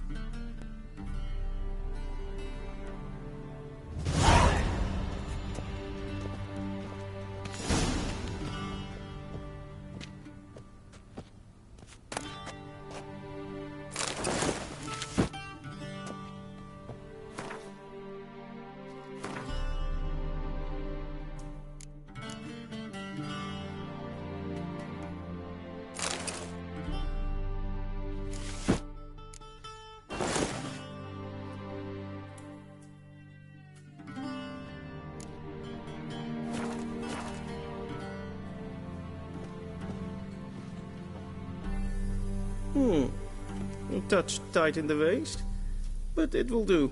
A touch tight in the waist, but it will do.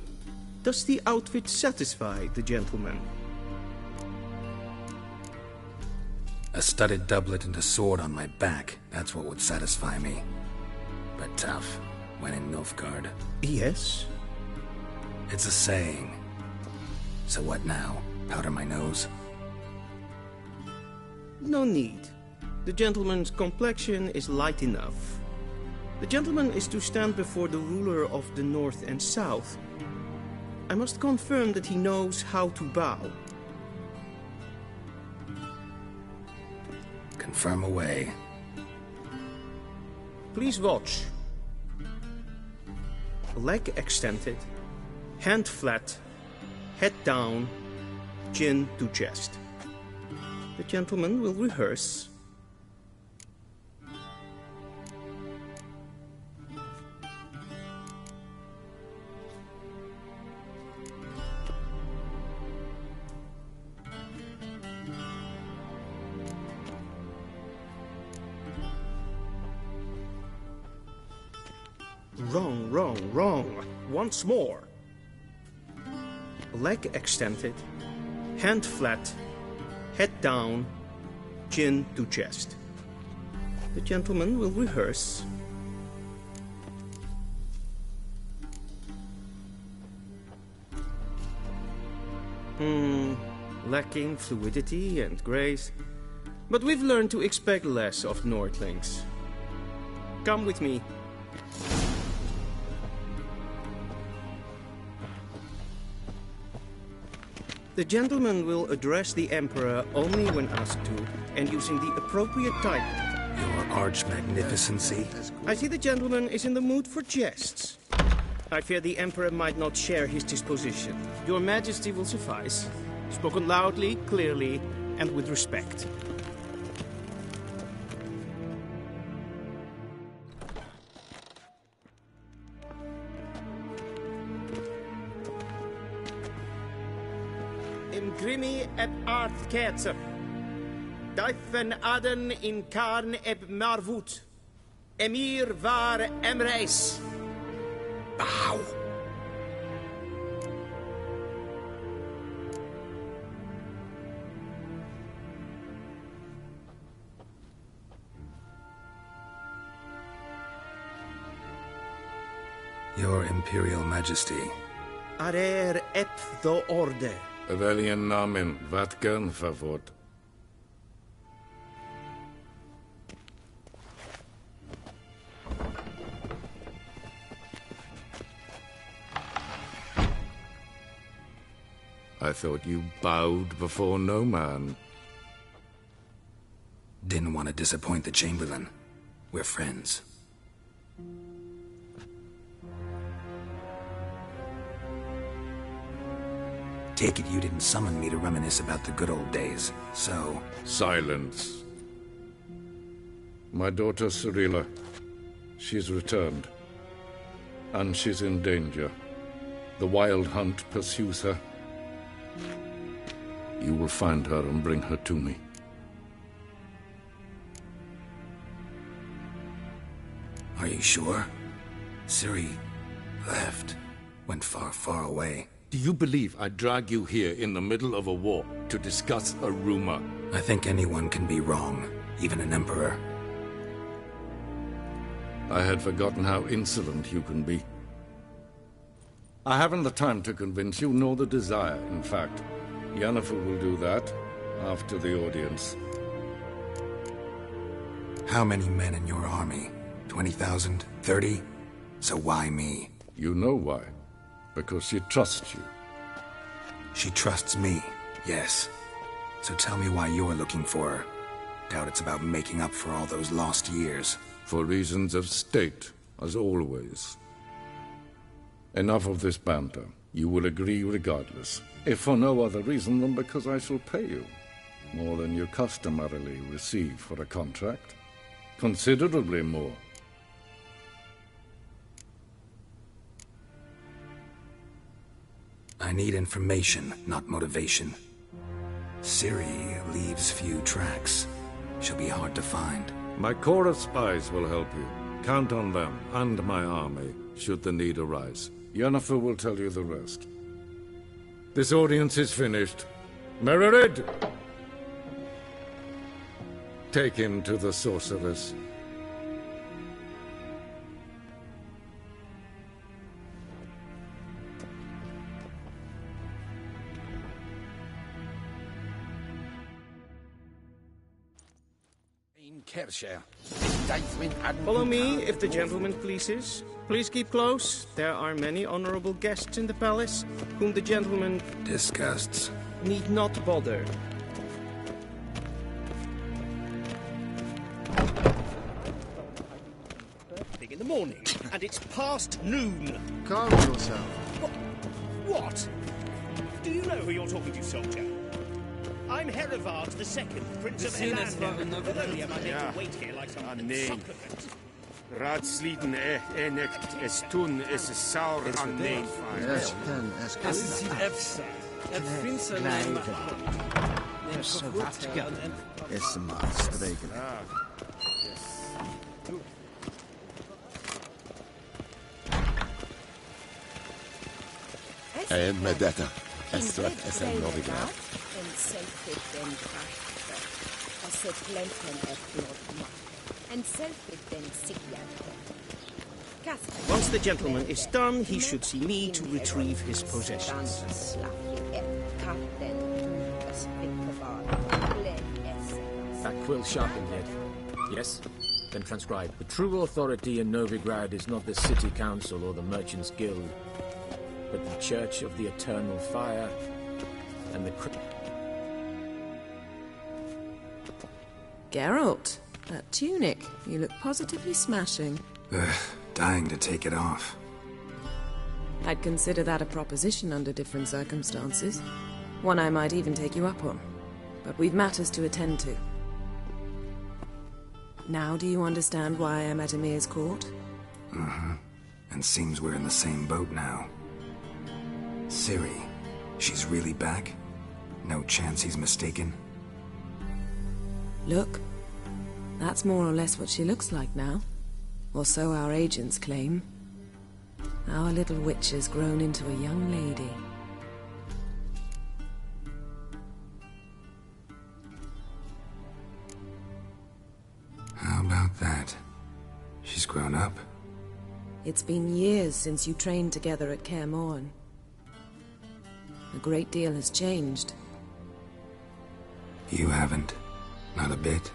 Does the outfit satisfy the gentleman? A studded doublet and a sword on my back, that's what would satisfy me. But tough, when in Nilfgaard. Yes? It's a saying. So what now? Powder my nose? No need. The gentleman's complexion is light enough. The gentleman is to stand before the ruler of the North and South. I must confirm that he knows how to bow. Confirm away. Please watch. Leg extended, hand flat, head down, chin to chest. The gentleman will rehearse. Wrong. Once more. Leg extended, hand flat, head down, chin to chest. the gentleman will rehearse. Lacking fluidity and grace. But we've learned to expect less of Nordlings. Come with me. The gentleman will address the Emperor only when asked to, and using the appropriate title. Your Arch-Magnificency? I see the gentleman is in the mood for jests. I fear the Emperor might not share his disposition. Your Majesty will suffice. Spoken loudly, clearly, and with respect. Imgrimi et art ketzer. Daifen aden in karn eb marvut. Emir var emreis. Bow. Your Imperial Majesty. Arer ep the orde. Veljen namen, vatkan favort. I thought you bowed before no man. Didn't want to disappoint the Chamberlain. We're friends. Take it you didn't summon me to reminisce about the good old days, so... Silence. My daughter Cirilla, she's returned. And she's in danger. The Wildhunt pursues her. You will find her and bring her to me. Are you sure? Ciri left. Went far, far away. Do you believe I drag you here in the middle of a war to discuss a rumor? I think anyone can be wrong, even an emperor. I had forgotten how insolent you can be. I haven't the time to convince you, nor the desire, in fact. Yennefer will do that after the audience. How many men in your army? 20,000? 30? So why me? You know why. Because she trusts you. She trusts me, yes. So tell me why you're looking for her. Doubt it's about making up for all those lost years. For reasons of state, as always. Enough of this banter. You will agree regardless. If for no other reason than because I shall pay you. More than you customarily receive for a contract. Considerably more. I need information, not motivation. Ciri leaves few tracks. She'll be hard to find. My corps of spies will help you. Count on them, and my army, should the need arise. Yennefer will tell you the rest. This audience is finished. Mererid! Take him to the sorceress. Follow me, if the gentleman pleases. Please keep close. There are many honorable guests in the palace, whom the gentleman... disgusts. ...need not bother. In the morning, and it's past noon. Calm yourself. What? Do you know who you're talking to, soldier? I'm Herivard II, Prince of Elander. Although I need to wait here like some supplicant. Raadsliden enigt es tun es saur an neem. Es ist die Efsa. Het vindt ze alleen maar. Neem zo wat gaan. Is de maat spreken. Medetta. Estrat esem novigrad. En sacred den prachtig. As het glenten et blod mat. and self-defense Once the gentleman is done, he should see me to retrieve his possessions. That quill sharpened yet? Yes? Then transcribe. The true authority in Novigrad is not the city council or the merchants' guild, but the Church of the Eternal Fire and the... Geralt, that tunic. You look positively smashing. Ugh, dying to take it off. I'd consider that a proposition under different circumstances. One I might even take you up on. But we've matters to attend to. Now do you understand why I'm at Emir's court? Mm-hmm. And seems we're in the same boat now. Ciri, she's really back? No chance he's mistaken? Look, that's more or less what she looks like now. Or so our agents claim. Our little witch has grown into a young lady. How about that? She's grown up? It's been years since you trained together at Kaer Morhen. A great deal has changed. You haven't? Not a bit?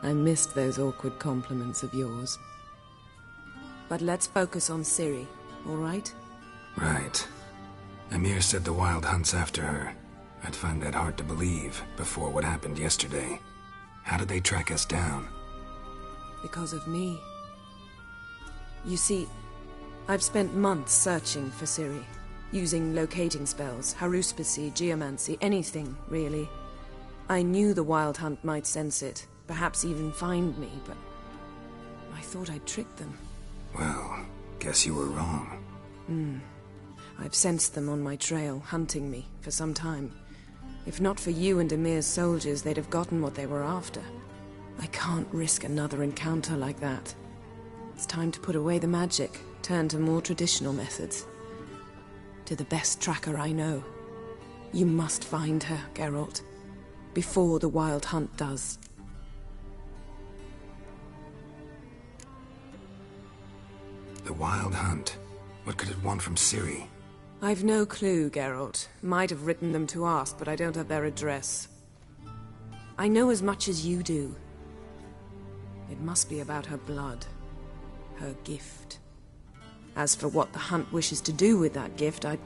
I missed those awkward compliments of yours. But let's focus on Ciri, all right? Right. Emir said the Wildhunt's after her. I'd find that hard to believe before what happened yesterday. How did they track us down? Because of me. You see, I've spent months searching for Ciri, using locating spells, haruspicy, geomancy, anything, really. I knew the Wildhunt might sense it, perhaps even find me, but I thought I'd tricked them. Well, guess you were wrong. I've sensed them on my trail, hunting me, for some time. If not for you and Emir's soldiers, they'd have gotten what they were after. I can't risk another encounter like that. It's time to put away the magic, turn to more traditional methods. To the best tracker I know. You must find her, Geralt. Before the Wildhunt does. The Wildhunt? What could it want from Ciri? I've no clue, Geralt. Might have written them to ask, but I don't have their address. I know as much as you do. It must be about her blood. Her gift. As for what the Hunt wishes to do with that gift, I'd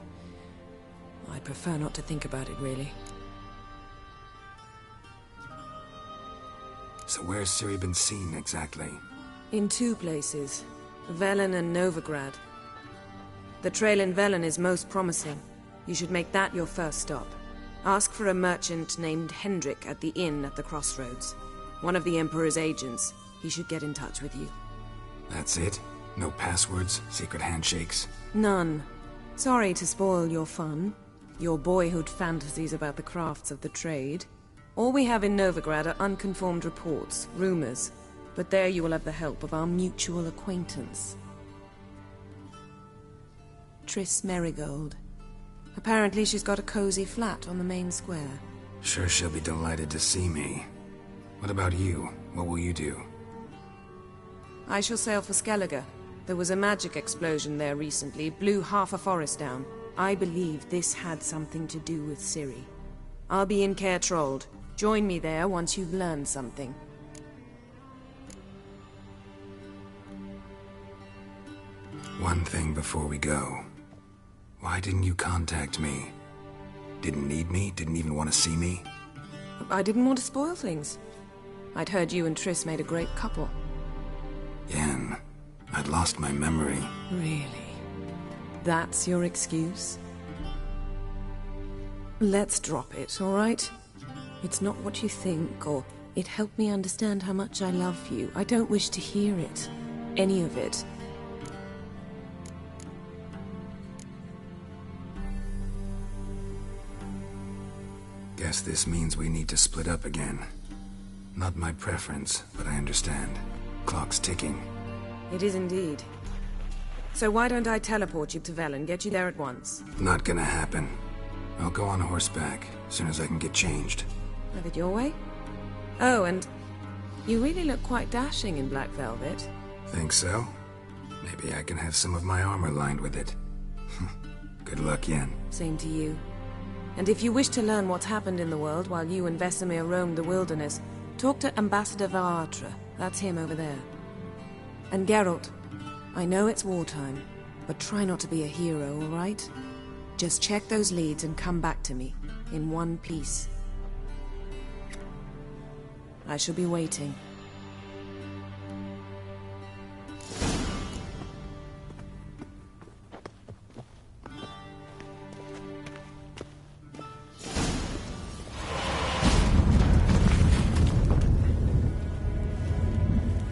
prefer not to think about it, really. So where's Ciri been seen, exactly? In two places. Velen and Novigrad. The trail in Velen is most promising. You should make that your first stop. Ask for a merchant named Hendrik at the inn at the crossroads. One of the Emperor's agents. He should get in touch with you. That's it? No passwords, secret handshakes? None. Sorry to spoil your fun. Your boyhood fantasies about the crafts of the trade. All we have in Novigrad are unconfirmed reports, rumors. But there you will have the help of our mutual acquaintance. Triss Merigold. Apparently she's got a cozy flat on the main square. Sure she'll be delighted to see me. What about you? What will you do? I shall sail for Skellige. There was a magic explosion there recently, blew half a forest down. I believe this had something to do with Ciri. I'll be in Caer Trold. Join me there once you've learned something. One thing before we go. Why didn't you contact me? Didn't need me? Didn't even want to see me? I didn't want to spoil things. I'd heard you and Triss made a great couple. Yen, I'd lost my memory. Really? That's your excuse? Let's drop it, all right? It's not what you think, or it helped me understand how much I love you. I don't wish to hear it. Any of it. Guess this means we need to split up again. Not my preference, but I understand. Clock's ticking. It is indeed. So why don't I teleport you to Velen, get you there at once? Not gonna happen. I'll go on horseback, as soon as I can get changed. Have it your way? Oh, and You really look quite dashing in black velvet. Think so? Maybe I can have some of my armor lined with it. Good luck, Yen. Same to you. And if you wish to learn what's happened in the world while you and Vesemir roamed the wilderness, talk to Ambassador Varatra. That's him over there. And Geralt, I know it's wartime, but try not to be a hero, all right? Just check those leads and come back to me, in one piece. I shall be waiting.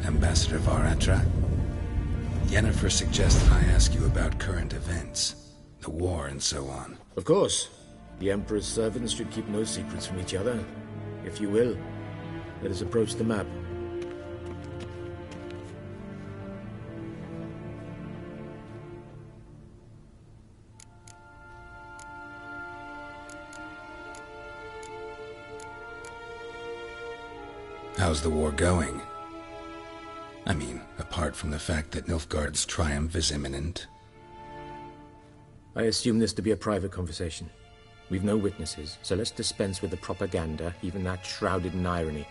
Ambassador Varatra? Yennefer suggests I ask you about current events, the war and so on. Of course. The Emperor's servants should keep no secrets from each other. If you will, let us approach the map. How's the war going? I mean, apart from the fact that Nilfgaard's triumph is imminent. I assume this to be a private conversation. We've no witnesses, so let's dispense with the propaganda, even that shrouded in irony.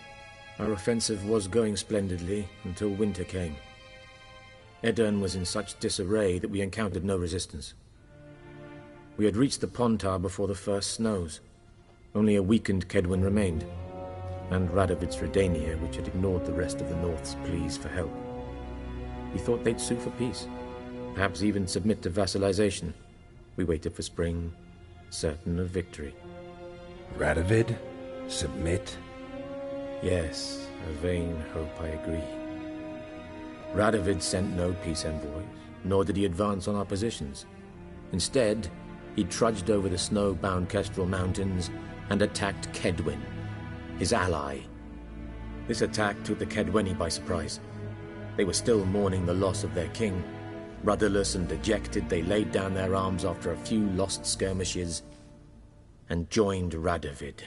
Our offensive was going splendidly until winter came. Edirn was in such disarray that we encountered no resistance. We had reached the Pontar before the first snows. Only a weakened Kedwen remained, and Radovid's Redania, which had ignored the rest of the North's pleas for help. We thought they'd sue for peace, perhaps even submit to vassalization. We waited for spring, certain of victory. Radovid? Submit? Yes, a vain hope, I agree. Radovid sent no peace envoys, nor did he advance on our positions. Instead, he trudged over the snow-bound Kestrel Mountains and attacked Kedwen, his ally. This attack took the Kedweni by surprise. They were still mourning the loss of their king. Rudderless and dejected, they laid down their arms after a few lost skirmishes and joined Radovid.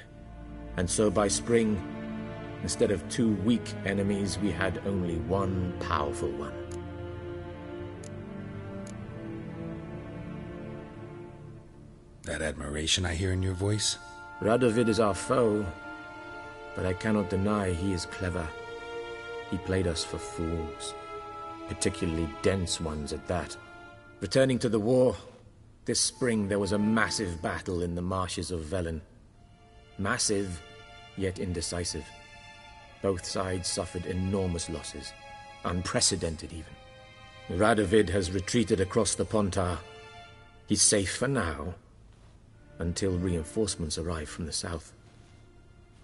And so by spring, instead of two weak enemies, we had only one powerful one. That admiration I hear in your voice? Radovid is our foe, but I cannot deny he is clever. He played us for fools, particularly dense ones at that. Returning to the war, this spring there was a massive battle in the marshes of Velen. Massive, yet indecisive. Both sides suffered enormous losses, unprecedented even. Radovid has retreated across the Pontar. He's safe for now, until reinforcements arrive from the south.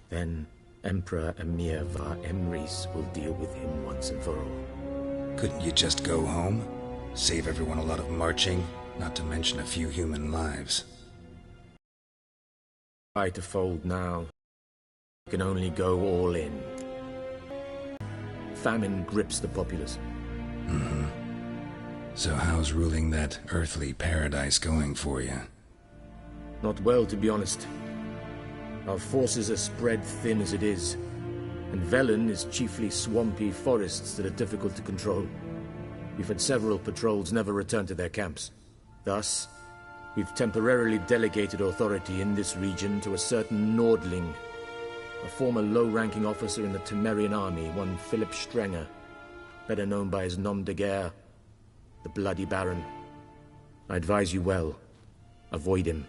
Then Emperor Emir var Emrys will deal with him once and for all. Couldn't you just go home? Save everyone a lot of marching, not to mention a few human lives. Try to fold now. You can only go all in. Famine grips the populace. Mm-hmm. So how's ruling that earthly paradise going for you? Not well, to be honest. Our forces are spread thin as it is, and Velen is chiefly swampy forests that are difficult to control. We've had several patrols never return to their camps. Thus, we've temporarily delegated authority in this region to a certain Nordling, a former low-ranking officer in the Temerian army, one Philip Strenger, better known by his nom de guerre, the Bloody Baron. I advise you well. Avoid him.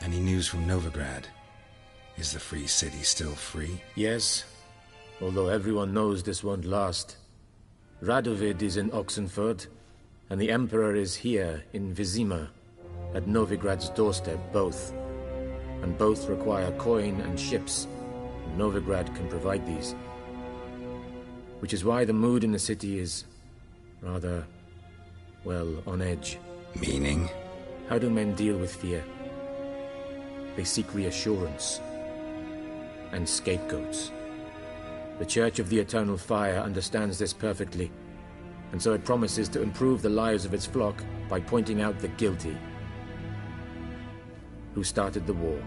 Any news from Novigrad? Is the free city still free? Yes, although everyone knows this won't last. Radovid is in Oxenford, and the Emperor is here in Vizima, at Novigrad's doorstep, both. And both require coin and ships. And Novigrad can provide these. Which is why the mood in the city is rather, well, on edge. Meaning? How do men deal with fear? They seek reassurance and scapegoats. The Church of the Eternal Fire understands this perfectly, and so it promises to improve the lives of its flock by pointing out the guilty. Who started the war?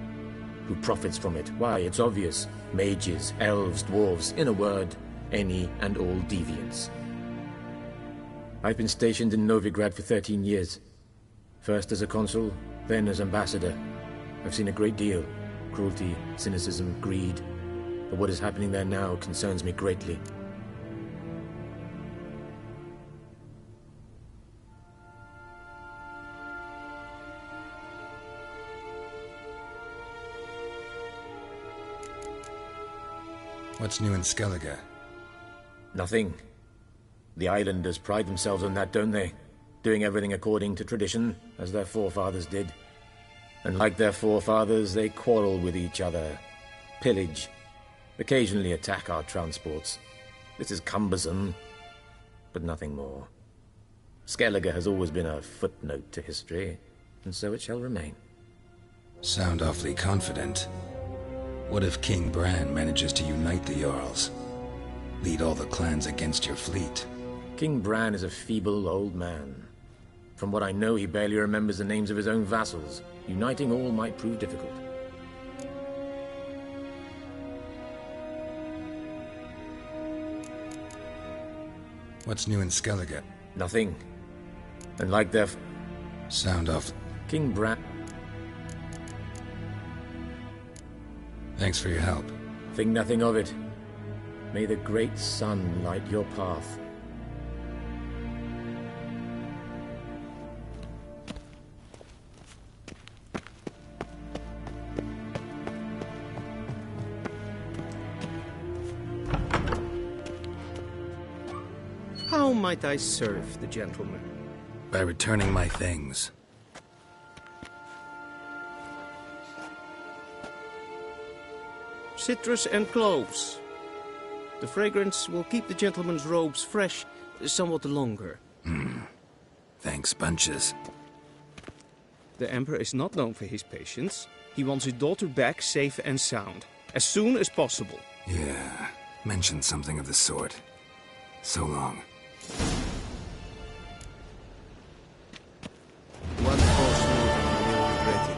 who profits from it. Why, it's obvious. Mages, elves, dwarves, in a word, any and all deviants. I've been stationed in Novigrad for 13 years. First as a consul, then as ambassador. I've seen a great deal. Cruelty, cynicism, greed. But what is happening there now concerns me greatly. What's new in Skellige? Nothing. The islanders pride themselves on that, don't they? Doing everything according to tradition, as their forefathers did. And like their forefathers, they quarrel with each other, pillage, occasionally attack our transports. This is cumbersome, but nothing more. Skellige has always been a footnote to history, and so it shall remain. Sound awfully confident. What if King Bran manages to unite the Jarls? Lead all the clans against your fleet? King Bran is a feeble old man. From what I know, he barely remembers the names of his own vassals. Uniting all might prove difficult. What's new in Skellige? Nothing. And like their... Sound off. King Bran... Thanks for your help. Think nothing of it. May the great sun light your path. How might I serve the gentleman? By returning my things. Citrus and cloves. The fragrance will keep the gentleman's robes fresh somewhat longer. Thanks, bunches. The Emperor is not known for his patience. He wants his daughter back safe and sound, as soon as possible. Yeah, mentioned something of the sort. So long. One false move and you will regret it.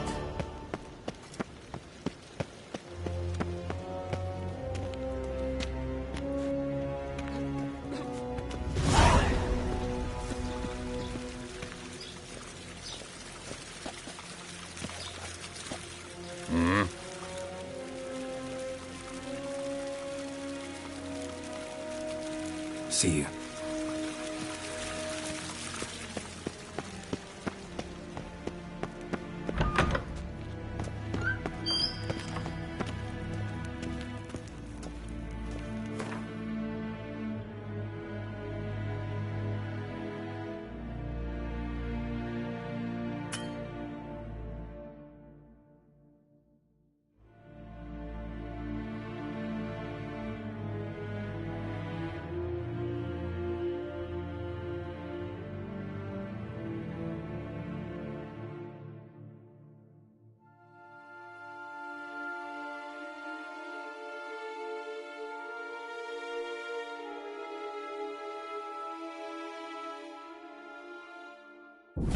See you.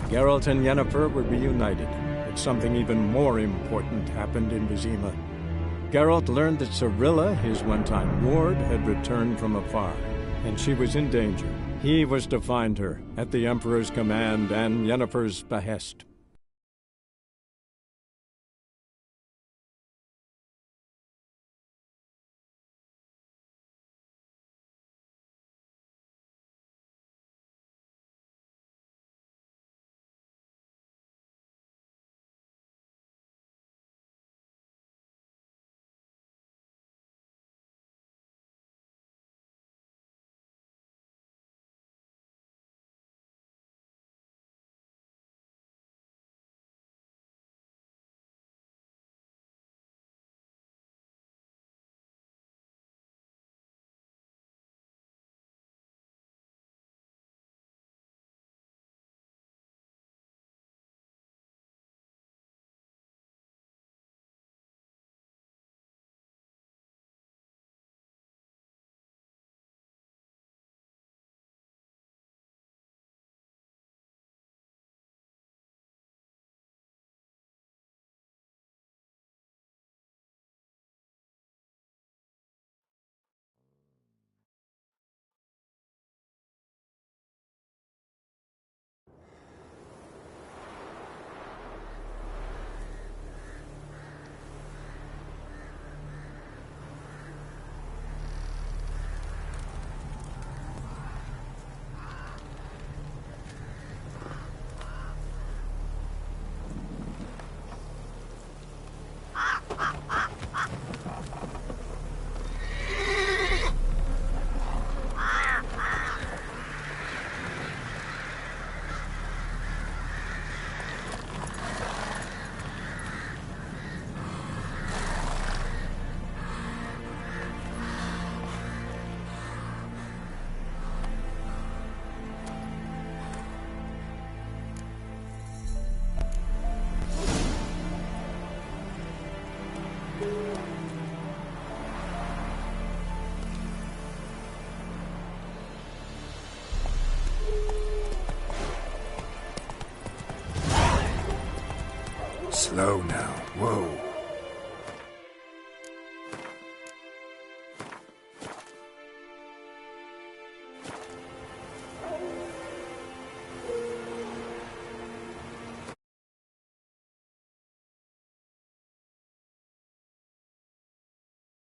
Geralt and Yennefer were reunited, but something even more important happened in Vizima. Geralt learned that Cirilla, his one-time ward, had returned from afar, and she was in danger. He was to find her, at the Emperor's command and Yennefer's behest. Slow now. Whoa.